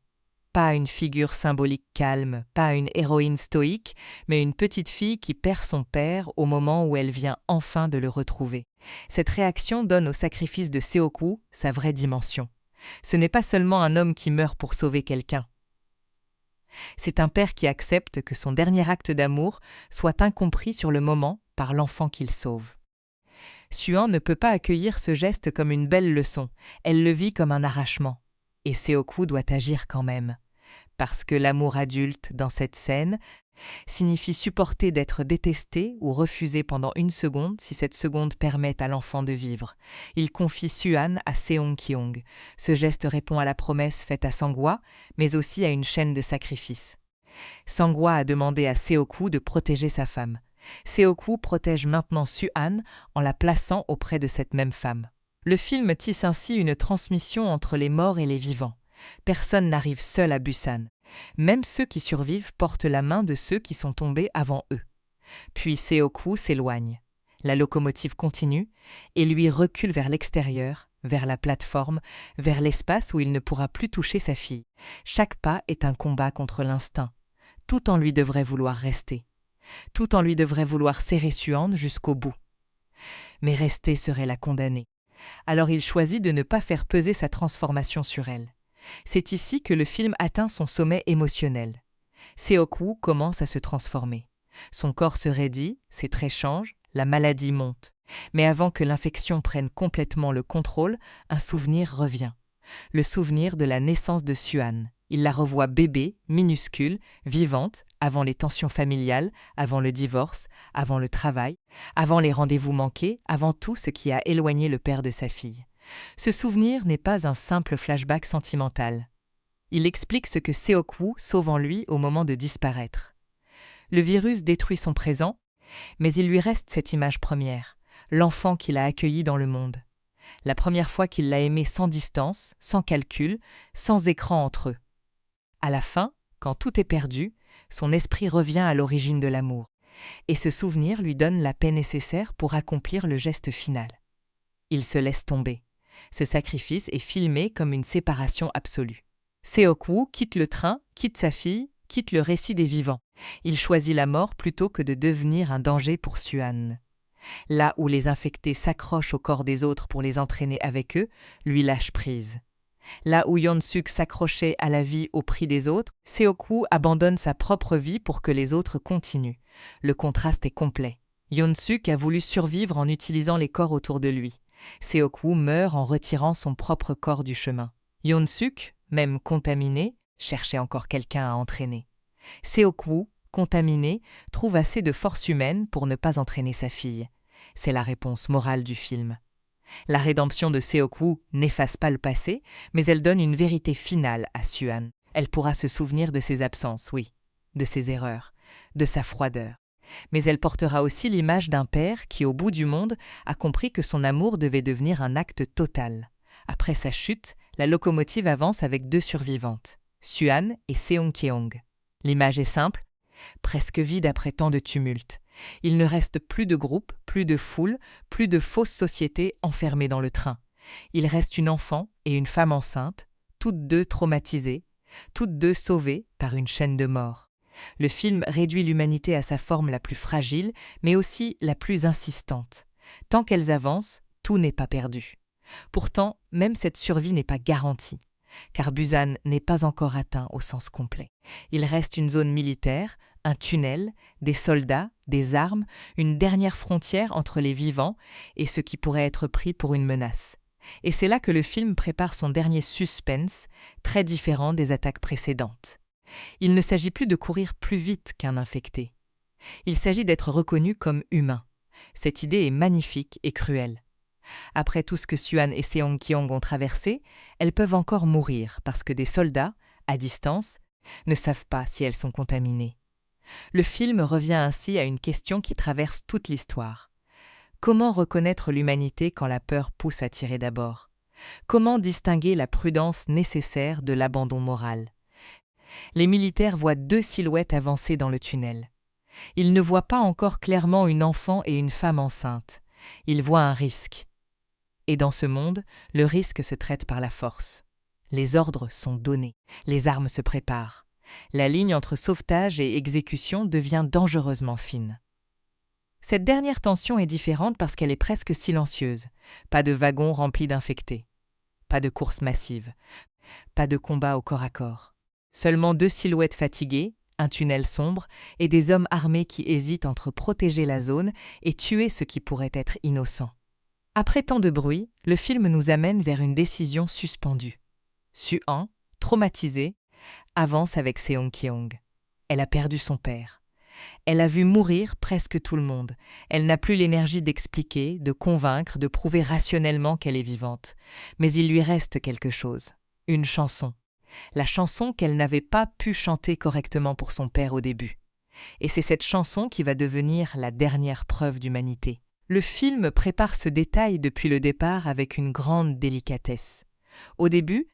Pas une figure symbolique calme, pas une héroïne stoïque, mais une petite fille qui perd son père au moment où elle vient enfin de le retrouver. Cette réaction donne au sacrifice de Seok-woo sa vraie dimension. Ce n'est pas seulement un homme qui meurt pour sauver quelqu'un. C'est un père qui accepte que son dernier acte d'amour soit incompris sur le moment par l'enfant qu'il sauve. Suan ne peut pas accueillir ce geste comme une belle leçon, elle le vit comme un arrachement. Et Seok-woo doit agir quand même. Parce que l'amour adulte, dans cette scène, signifie supporter d'être détesté ou refusé pendant une seconde si cette seconde permet à l'enfant de vivre. Il confie Suan à Seong-kyong. Ce geste répond à la promesse faite à Sang-hwa, mais aussi à une chaîne de sacrifices. Sang-hwa a demandé à Seok-woo de protéger sa femme. Seok-woo protège maintenant Suan en la plaçant auprès de cette même femme. Le film tisse ainsi une transmission entre les morts et les vivants. Personne n'arrive seul à Busan. Même ceux qui survivent portent la main de ceux qui sont tombés avant eux. Puis Seok-woo s'éloigne. La locomotive continue et lui recule vers l'extérieur, vers la plateforme, vers l'espace où il ne pourra plus toucher sa fille. Chaque pas est un combat contre l'instinct. Tout en lui devrait vouloir rester. Tout en lui devrait vouloir serrer Suan jusqu'au bout. Mais rester serait la condamner. Alors il choisit de ne pas faire peser sa transformation sur elle. C'est ici que le film atteint son sommet émotionnel. Seok-woo commence à se transformer. Son corps se raidit, ses traits changent, la maladie monte. Mais avant que l'infection prenne complètement le contrôle, un souvenir revient. Le souvenir de la naissance de Suan. Il la revoit bébé, minuscule, vivante, avant les tensions familiales, avant le divorce, avant le travail, avant les rendez-vous manqués, avant tout ce qui a éloigné le père de sa fille. Ce souvenir n'est pas un simple flashback sentimental. Il explique ce que Seok-woo sauve en lui au moment de disparaître. Le virus détruit son présent, mais il lui reste cette image première, l'enfant qu'il a accueilli dans le monde. La première fois qu'il l'a aimé sans distance, sans calcul, sans écran entre eux. À la fin, quand tout est perdu, son esprit revient à l'origine de l'amour. Et ce souvenir lui donne la paix nécessaire pour accomplir le geste final. Il se laisse tomber. Ce sacrifice est filmé comme une séparation absolue. Seok-woo quitte le train, quitte sa fille, quitte le récit des vivants. Il choisit la mort plutôt que de devenir un danger pour Suan. Là où les infectés s'accrochent au corps des autres pour les entraîner avec eux, lui lâche prise. Là où Yeon-suk s'accrochait à la vie au prix des autres, Seok-woo abandonne sa propre vie pour que les autres continuent. Le contraste est complet. Yeon-suk a voulu survivre en utilisant les corps autour de lui. Seok-woo meurt en retirant son propre corps du chemin. Yeon-suk, même contaminé, cherchait encore quelqu'un à entraîner. Seok-woo, contaminé, trouve assez de force humaine pour ne pas entraîner sa fille. C'est la réponse morale du film. La rédemption de Seok-woo n'efface pas le passé, mais elle donne une vérité finale à Suan. Elle pourra se souvenir de ses absences, oui, de ses erreurs, de sa froideur. Mais elle portera aussi l'image d'un père qui, au bout du monde, a compris que son amour devait devenir un acte total. Après sa chute, la locomotive avance avec 2 survivantes, Suan et Seong-kyeong. L'image est simple, presque vide après tant de tumulte. Il ne reste plus de groupe, plus de foule, plus de fausses sociétés enfermées dans le train. Il reste une enfant et une femme enceinte, toutes 2 traumatisées, toutes 2 sauvées par une chaîne de mort. Le film réduit l'humanité à sa forme la plus fragile, mais aussi la plus insistante. Tant qu'elles avancent, tout n'est pas perdu. Pourtant, même cette survie n'est pas garantie, car Busan n'est pas encore atteint au sens complet. Il reste une zone militaire, un tunnel, des soldats, des armes, une dernière frontière entre les vivants et ce qui pourrait être pris pour une menace. Et c'est là que le film prépare son dernier suspense, très différent des attaques précédentes. Il ne s'agit plus de courir plus vite qu'un infecté. Il s'agit d'être reconnu comme humain. Cette idée est magnifique et cruelle. Après tout ce que Suan et Seong-kyeong ont traversé, elles peuvent encore mourir parce que des soldats, à distance, ne savent pas si elles sont contaminées. Le film revient ainsi à une question qui traverse toute l'histoire. Comment reconnaître l'humanité quand la peur pousse à tirer d'abord? Comment distinguer la prudence nécessaire de l'abandon moral? Les militaires voient 2 silhouettes avancer dans le tunnel. Ils ne voient pas encore clairement une enfant et une femme enceinte. Ils voient un risque. Et dans ce monde, le risque se traite par la force. Les ordres sont donnés, les armes se préparent. La ligne entre sauvetage et exécution devient dangereusement fine. Cette dernière tension est différente parce qu'elle est presque silencieuse. Pas de wagons remplis d'infectés. Pas de course massive. Pas de combat au corps à corps. Seulement 2 silhouettes fatiguées, un tunnel sombre et des hommes armés qui hésitent entre protéger la zone et tuer ce qui pourrait être innocent. Après tant de bruit, le film nous amène vers une décision suspendue. Suan, traumatisée, avance avec Seong-kyeong. Elle a perdu son père. Elle a vu mourir presque tout le monde. Elle n'a plus l'énergie d'expliquer, de convaincre, de prouver rationnellement qu'elle est vivante. Mais il lui reste quelque chose. Une chanson. La chanson qu'elle n'avait pas pu chanter correctement pour son père au début. Et c'est cette chanson qui va devenir la dernière preuve d'humanité. Le film prépare ce détail depuis le départ avec une grande délicatesse. Au début,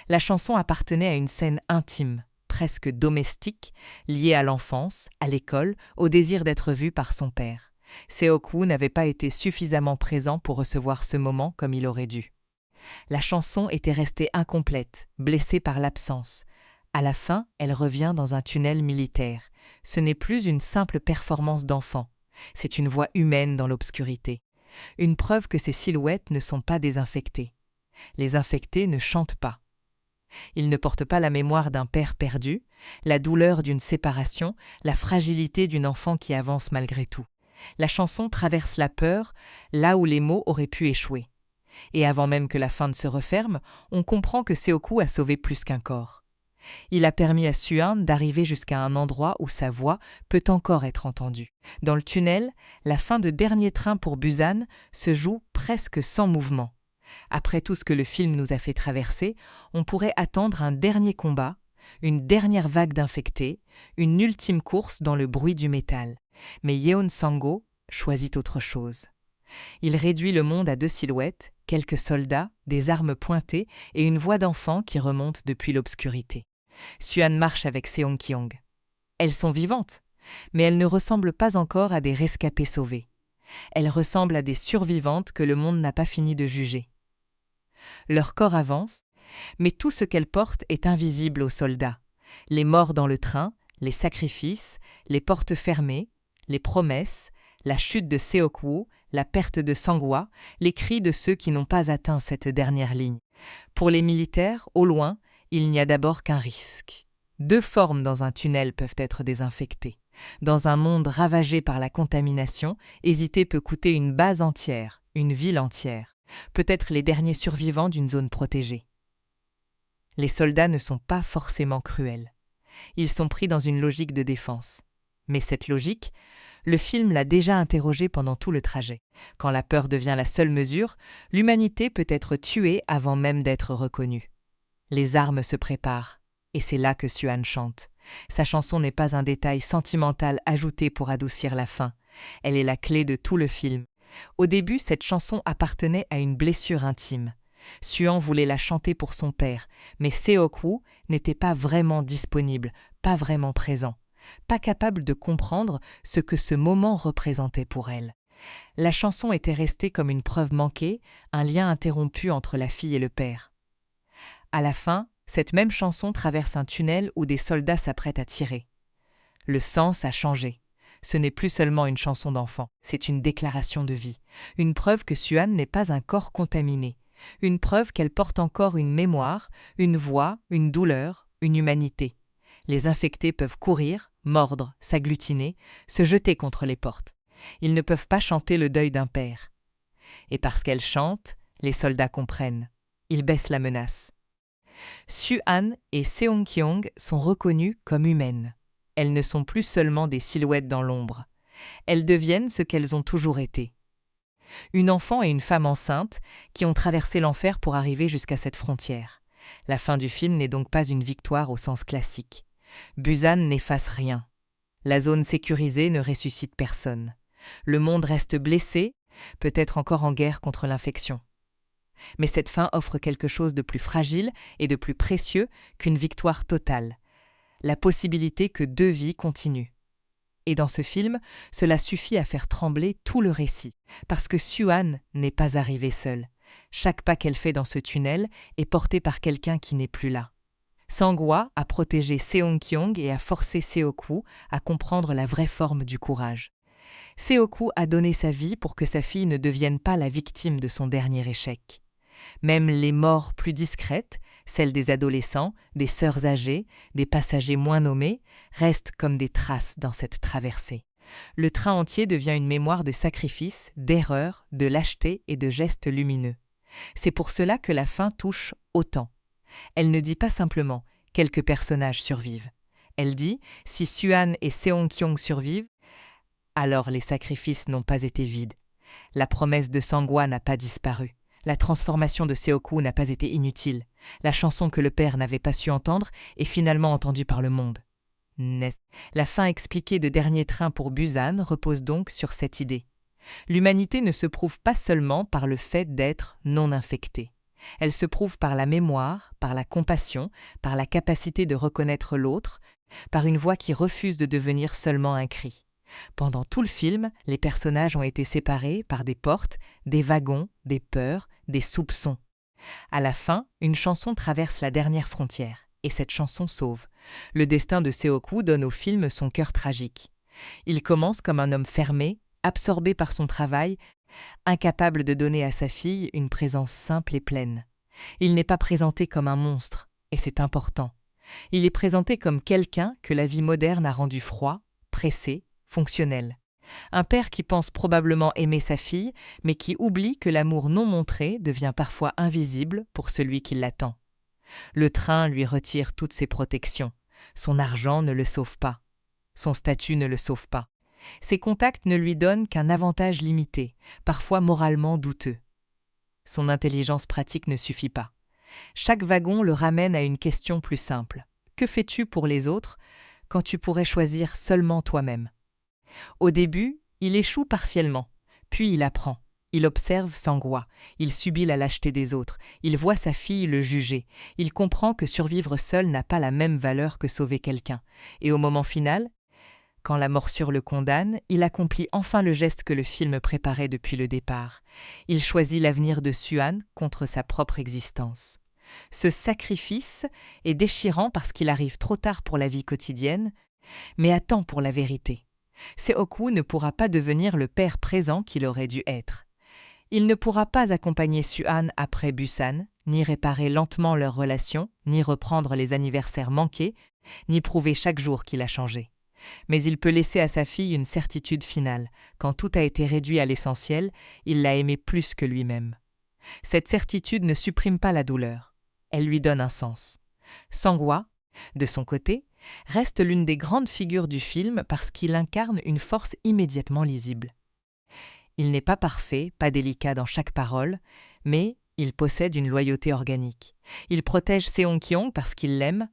la chanson appartenait à une scène intime, presque domestique, liée à l'enfance, à l'école, au désir d'être vu par son père. Seok-woo n'avait pas été suffisamment présent pour recevoir ce moment comme il aurait dû. La chanson était restée incomplète, blessée par l'absence. À la fin, elle revient dans un tunnel militaire. Ce n'est plus une simple performance d'enfant. C'est une voix humaine dans l'obscurité. Une preuve que ces silhouettes ne sont pas désinfectées. Les infectés ne chantent pas. Ils ne portent pas la mémoire d'un père perdu, la douleur d'une séparation, la fragilité d'une enfant qui avance malgré tout. La chanson traverse la peur, là où les mots auraient pu échouer. Et avant même que la fin ne se referme, on comprend que Seok-woo a sauvé plus qu'un corps. Il a permis à Suhan d'arriver jusqu'à un endroit où sa voix peut encore être entendue. Dans le tunnel, la fin de Dernier train pour Busan se joue presque sans mouvement. Après tout ce que le film nous a fait traverser, on pourrait attendre un dernier combat, une dernière vague d'infectés, une ultime course dans le bruit du métal. Mais Yeon Sang-ho choisit autre chose. Il réduit le monde à 2 silhouettes, quelques soldats, des armes pointées et une voix d'enfant qui remonte depuis l'obscurité. Suhan marche avec Seong-kyung. Elles sont vivantes, mais elles ne ressemblent pas encore à des rescapés sauvés. Elles ressemblent à des survivantes que le monde n'a pas fini de juger. Leur corps avance, mais tout ce qu'elles portent est invisible aux soldats. Les morts dans le train, les sacrifices, les portes fermées, les promesses, la chute de Seok-woo, la perte de Sang-hwa, les cris de ceux qui n'ont pas atteint cette dernière ligne. Pour les militaires, au loin, il n'y a d'abord qu'un risque. 2 formes dans un tunnel peuvent être désinfectées. Dans un monde ravagé par la contamination, hésiter peut coûter une base entière, une ville entière, peut-être les derniers survivants d'une zone protégée. Les soldats ne sont pas forcément cruels. Ils sont pris dans une logique de défense. Mais cette logique, le film l'a déjà interrogée pendant tout le trajet. Quand la peur devient la seule mesure, l'humanité peut être tuée avant même d'être reconnue. Les armes se préparent, et c'est là que Suhan chante. Sa chanson n'est pas un détail sentimental ajouté pour adoucir la fin. Elle est la clé de tout le film. Au début, cette chanson appartenait à une blessure intime. Suhan voulait la chanter pour son père, mais Seok-woo n'était pas vraiment disponible, pas vraiment présent, pas capable de comprendre ce que ce moment représentait pour elle. La chanson était restée comme une preuve manquée, un lien interrompu entre la fille et le père. À la fin, cette même chanson traverse un tunnel où des soldats s'apprêtent à tirer. Le sens a changé. Ce n'est plus seulement une chanson d'enfant, c'est une déclaration de vie, une preuve que Suhan n'est pas un corps contaminé, une preuve qu'elle porte encore une mémoire, une voix, une douleur, une humanité. Les infectés peuvent courir, mordre, s'agglutiner, se jeter contre les portes. Ils ne peuvent pas chanter le deuil d'un père. Et parce qu'elle chante, les soldats comprennent. Ils baissent la menace. Suhan et Seong-kyung sont reconnues comme humaines. Elles ne sont plus seulement des silhouettes dans l'ombre. Elles deviennent ce qu'elles ont toujours été. Une enfant et une femme enceinte qui ont traversé l'enfer pour arriver jusqu'à cette frontière. La fin du film n'est donc pas une victoire au sens classique. Busan n'efface rien. La zone sécurisée ne ressuscite personne. Le monde reste blessé, peut-être encore en guerre contre l'infection. Mais cette fin offre quelque chose de plus fragile et de plus précieux qu'une victoire totale. La possibilité que 2 vies continuent. Et dans ce film, cela suffit à faire trembler tout le récit, parce que Suhan n'est pas arrivée seule. Chaque pas qu'elle fait dans ce tunnel est porté par quelqu'un qui n'est plus là. Sang-hwa a protégé Seong-kyung et a forcé Seok-woo à comprendre la vraie forme du courage. Seok-woo a donné sa vie pour que sa fille ne devienne pas la victime de son dernier échec. Même les morts plus discrètes, celles des adolescents, des sœurs âgées, des passagers moins nommés, restent comme des traces dans cette traversée. Le train entier devient une mémoire de sacrifices, d'erreurs, de lâcheté et de gestes lumineux. C'est pour cela que la fin touche autant. Elle ne dit pas simplement « quelques personnages survivent ». Elle dit « si Suhan et Seong-kyung survivent, alors les sacrifices n'ont pas été vides. La promesse de Sang-hwa n'a pas disparu. La transformation de Seok-woo n'a pas été inutile. La chanson que le père n'avait pas su entendre est finalement entendue par le monde. La fin expliquée de Dernier train pour Busan repose donc sur cette idée. L'humanité ne se prouve pas seulement par le fait d'être non infectée. Elle se prouve par la mémoire, par la compassion, par la capacité de reconnaître l'autre, par une voix qui refuse de devenir seulement un cri. Pendant tout le film, les personnages ont été séparés par des portes, des wagons, des peurs, des soupçons. À la fin, une chanson traverse la dernière frontière, et cette chanson sauve. Le destin de Seo-Kwu donne au film son cœur tragique. Il commence comme un homme fermé, absorbé par son travail, incapable de donner à sa fille une présence simple et pleine. Il n'est pas présenté comme un monstre, et c'est important. Il est présenté comme quelqu'un que la vie moderne a rendu froid, pressé, fonctionnel. Un père qui pense probablement aimer sa fille, mais qui oublie que l'amour non montré devient parfois invisible pour celui qui l'attend. Le train lui retire toutes ses protections. Son argent ne le sauve pas. Son statut ne le sauve pas. Ses contacts ne lui donnent qu'un avantage limité, parfois moralement douteux. Son intelligence pratique ne suffit pas. Chaque wagon le ramène à une question plus simple. Que fais-tu pour les autres quand tu pourrais choisir seulement toi-même ? Au début, il échoue partiellement, puis il apprend. Il observe Sangwa, il subit la lâcheté des autres, il voit sa fille le juger, il comprend que survivre seul n'a pas la même valeur que sauver quelqu'un. Et au moment final, quand la morsure le condamne, il accomplit enfin le geste que le film préparait depuis le départ. Il choisit l'avenir de Suan contre sa propre existence. Ce sacrifice est déchirant parce qu'il arrive trop tard pour la vie quotidienne, mais à temps pour la vérité. Seo-Kwu ne pourra pas devenir le père présent qu'il aurait dû être. Il ne pourra pas accompagner Suan après Busan, ni réparer lentement leur relation, ni reprendre les anniversaires manqués, ni prouver chaque jour qu'il a changé. Mais il peut laisser à sa fille une certitude finale. Quand tout a été réduit à l'essentiel, il l'a aimée plus que lui-même. Cette certitude ne supprime pas la douleur. Elle lui donne un sens. Sangwa, de son côté, reste l'une des grandes figures du film parce qu'il incarne une force immédiatement lisible. Il n'est pas parfait, pas délicat dans chaque parole, mais il possède une loyauté organique. Il protège Seong-kyong parce qu'il l'aime,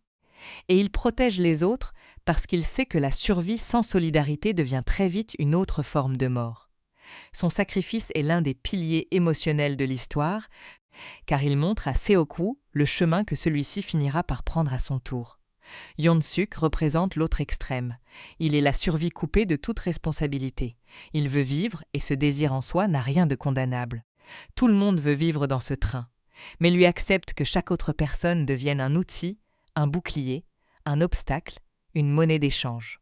et il protège les autres parce qu'il sait que la survie sans solidarité devient très vite une autre forme de mort. Son sacrifice est l'un des piliers émotionnels de l'histoire, car il montre à Seo-Kwu le chemin que celui-ci finira par prendre à son tour. Yeon-suk représente l'autre extrême. Il est la survie coupée de toute responsabilité. Il veut vivre et ce désir en soi n'a rien de condamnable. Tout le monde veut vivre dans ce train, mais lui accepte que chaque autre personne devienne un outil, un bouclier, un obstacle, une monnaie d'échange.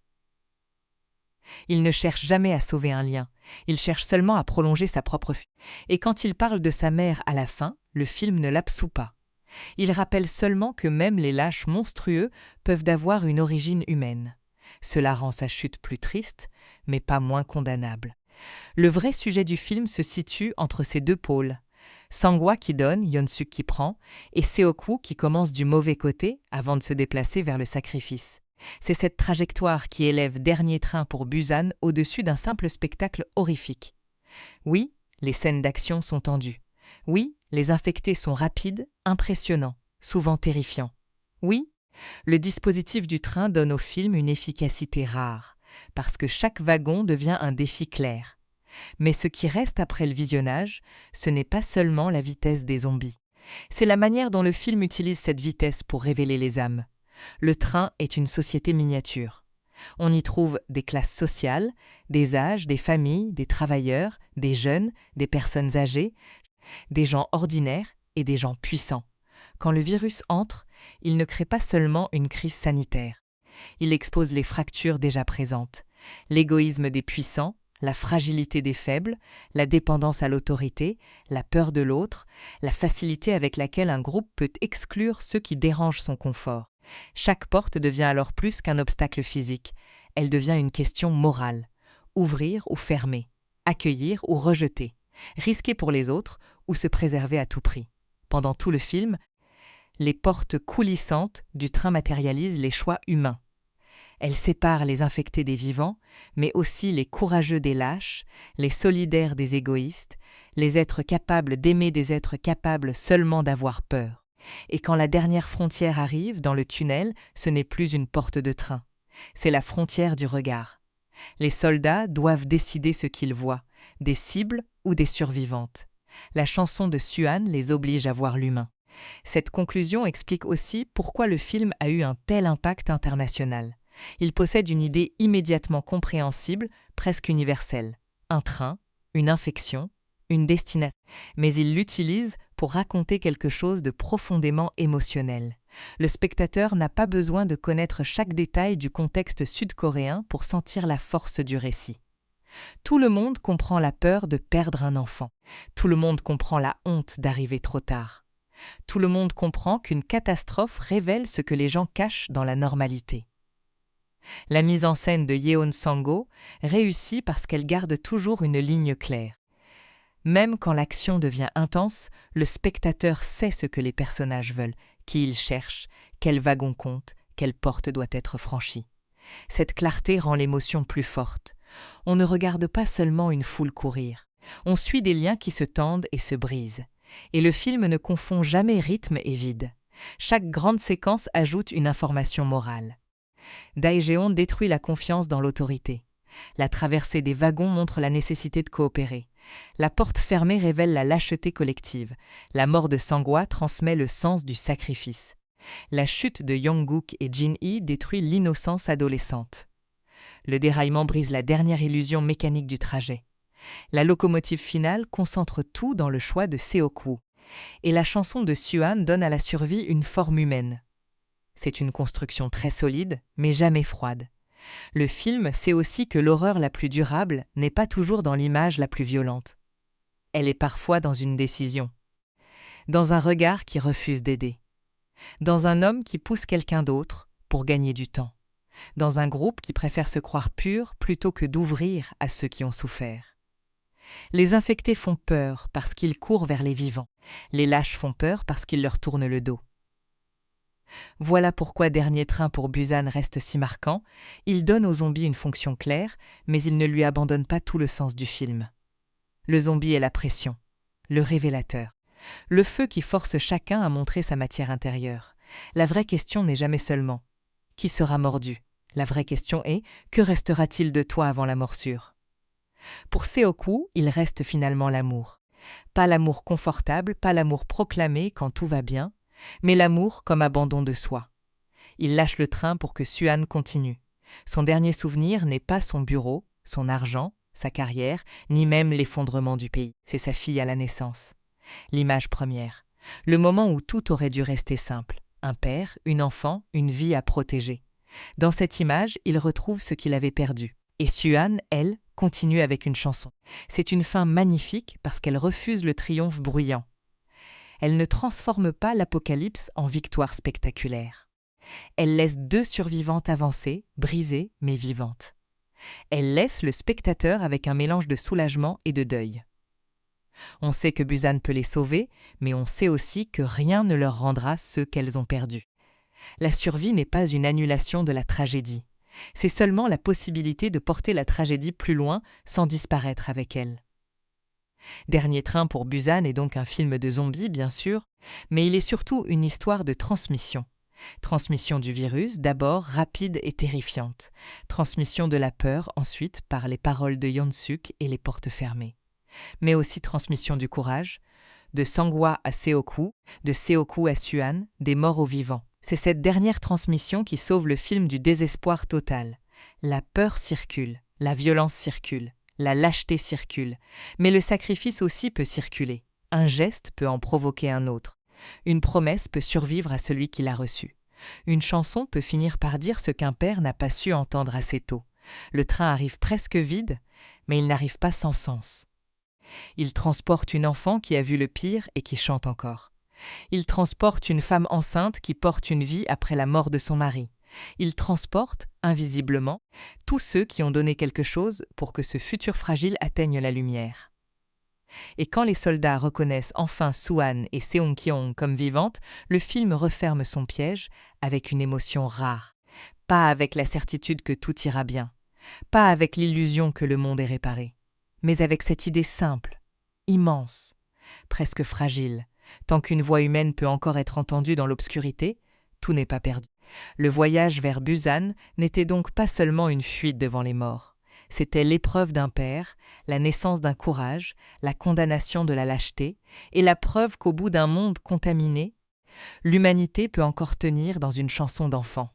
Il ne cherche jamais à sauver un lien, il cherche seulement à prolonger sa propre vie. Et quand il parle de sa mère à la fin, le film ne l'absout pas. Il rappelle seulement que même les lâches monstrueux peuvent avoir une origine humaine. Cela rend sa chute plus triste, mais pas moins condamnable. Le vrai sujet du film se situe entre ces deux pôles. Sangwa qui donne, Yeon-suk qui prend, et Seo-Kwu qui commence du mauvais côté avant de se déplacer vers le sacrifice. C'est cette trajectoire qui élève Dernier train pour Busan au-dessus d'un simple spectacle horrifique. Oui, les scènes d'action sont tendues. Oui, les infectés sont rapides, impressionnants, souvent terrifiants. Oui, le dispositif du train donne au film une efficacité rare, parce que chaque wagon devient un défi clair. Mais ce qui reste après le visionnage, ce n'est pas seulement la vitesse des zombies. C'est la manière dont le film utilise cette vitesse pour révéler les âmes. Le train est une société miniature. On y trouve des classes sociales, des âges, des familles, des travailleurs, des jeunes, des personnes âgées, des gens ordinaires et des gens puissants. Quand le virus entre, il ne crée pas seulement une crise sanitaire. Il expose les fractures déjà présentes, l'égoïsme des puissants, la fragilité des faibles, la dépendance à l'autorité, la peur de l'autre, la facilité avec laquelle un groupe peut exclure ceux qui dérangent son confort. Chaque porte devient alors plus qu'un obstacle physique, elle devient une question morale. Ouvrir ou fermer, accueillir ou rejeter, risquer pour les autres ou se préserver à tout prix. Pendant tout le film, les portes coulissantes du train matérialisent les choix humains. Elles séparent les infectés des vivants, mais aussi les courageux des lâches, les solidaires des égoïstes, les êtres capables d'aimer des êtres capables seulement d'avoir peur. Et quand la dernière frontière arrive, dans le tunnel, ce n'est plus une porte de train. C'est la frontière du regard. Les soldats doivent décider ce qu'ils voient, des cibles ou des survivantes. La chanson de Suan les oblige à voir l'humain. Cette conclusion explique aussi pourquoi le film a eu un tel impact international. Il possède une idée immédiatement compréhensible, presque universelle. Un train, une infection, une destination. Mais il l'utilise pour raconter quelque chose de profondément émotionnel. Le spectateur n'a pas besoin de connaître chaque détail du contexte sud-coréen pour sentir la force du récit. Tout le monde comprend la peur de perdre un enfant. Tout le monde comprend la honte d'arriver trop tard. Tout le monde comprend qu'une catastrophe révèle ce que les gens cachent dans la normalité. La mise en scène de Yeon Sang-ho réussit parce qu'elle garde toujours une ligne claire. Même quand l'action devient intense, le spectateur sait ce que les personnages veulent, qui ils cherchent, quel wagon compte, quelle porte doit être franchie. Cette clarté rend l'émotion plus forte. On ne regarde pas seulement une foule courir. On suit des liens qui se tendent et se brisent. Et le film ne confond jamais rythme et vide. Chaque grande séquence ajoute une information morale. Daejeon détruit la confiance dans l'autorité. La traversée des wagons montre la nécessité de coopérer. La porte fermée révèle la lâcheté collective. La mort de Sang-hwa transmet le sens du sacrifice. La chute de Jong-guk et Jin-hee détruit l'innocence adolescente. Le déraillement brise la dernière illusion mécanique du trajet. La locomotive finale concentre tout dans le choix de Seok-woo. Et la chanson de Suan donne à la survie une forme humaine. C'est une construction très solide, mais jamais froide. Le film sait aussi que l'horreur la plus durable n'est pas toujours dans l'image la plus violente. Elle est parfois dans une décision. Dans un regard qui refuse d'aider. Dans un homme qui pousse quelqu'un d'autre pour gagner du temps. Dans un groupe qui préfère se croire pur plutôt que d'ouvrir à ceux qui ont souffert. Les infectés font peur parce qu'ils courent vers les vivants. Les lâches font peur parce qu'ils leur tournent le dos. Voilà pourquoi Dernier train pour Busan reste si marquant. Il donne au zombie une fonction claire, mais il ne lui abandonne pas tout le sens du film. Le zombie est la pression, le révélateur, le feu qui force chacun à montrer sa matière intérieure. La vraie question n'est jamais seulement « Qui sera mordu ?» La vraie question est « Que restera-t-il de toi avant la morsure ?» Pour Seok-woo, il reste finalement l'amour. Pas l'amour confortable, pas l'amour proclamé quand tout va bien, mais l'amour comme abandon de soi. Il lâche le train pour que Suan continue. Son dernier souvenir n'est pas son bureau, son argent, sa carrière, ni même l'effondrement du pays. C'est sa fille à la naissance. L'image première. Le moment où tout aurait dû rester simple. Un père, une enfant, une vie à protéger. Dans cette image, il retrouve ce qu'il avait perdu. Et Suan, elle, continue avec une chanson. C'est une fin magnifique parce qu'elle refuse le triomphe bruyant. Elle ne transforme pas l'apocalypse en victoire spectaculaire. Elle laisse deux survivantes avancer, brisées mais vivantes. Elle laisse le spectateur avec un mélange de soulagement et de deuil. On sait que Busan peut les sauver, mais on sait aussi que rien ne leur rendra ce qu'elles ont perdu. La survie n'est pas une annulation de la tragédie. C'est seulement la possibilité de porter la tragédie plus loin sans disparaître avec elle. Dernier train pour Busan est donc un film de zombies, bien sûr, mais il est surtout une histoire de transmission. Transmission du virus, d'abord rapide et terrifiante. Transmission de la peur, ensuite, par les paroles de Yeon-suk et les portes fermées. Mais aussi transmission du courage, de Sang-hwa à Seok-woo, de Seok-woo à Suan, des morts aux vivants. C'est cette dernière transmission qui sauve le film du désespoir total. La peur circule, la violence circule. La lâcheté circule, mais le sacrifice aussi peut circuler. Un geste peut en provoquer un autre. Une promesse peut survivre à celui qui l'a reçue. Une chanson peut finir par dire ce qu'un père n'a pas su entendre assez tôt. Le train arrive presque vide, mais il n'arrive pas sans sens. Il transporte une enfant qui a vu le pire et qui chante encore. Il transporte une femme enceinte qui porte une vie après la mort de son mari. Il transporte, invisiblement, tous ceux qui ont donné quelque chose pour que ce futur fragile atteigne la lumière. Et quand les soldats reconnaissent enfin Suan et Seong-kyung comme vivantes, le film referme son piège avec une émotion rare. Pas avec la certitude que tout ira bien, pas avec l'illusion que le monde est réparé, mais avec cette idée simple, immense, presque fragile. Tant qu'une voix humaine peut encore être entendue dans l'obscurité, tout n'est pas perdu. Le voyage vers Busan n'était donc pas seulement une fuite devant les morts, C'était l'épreuve d'un père, la naissance d'un courage, la condamnation de la lâcheté, et la preuve qu'au bout d'un monde contaminé, l'humanité peut encore tenir dans une chanson d'enfant.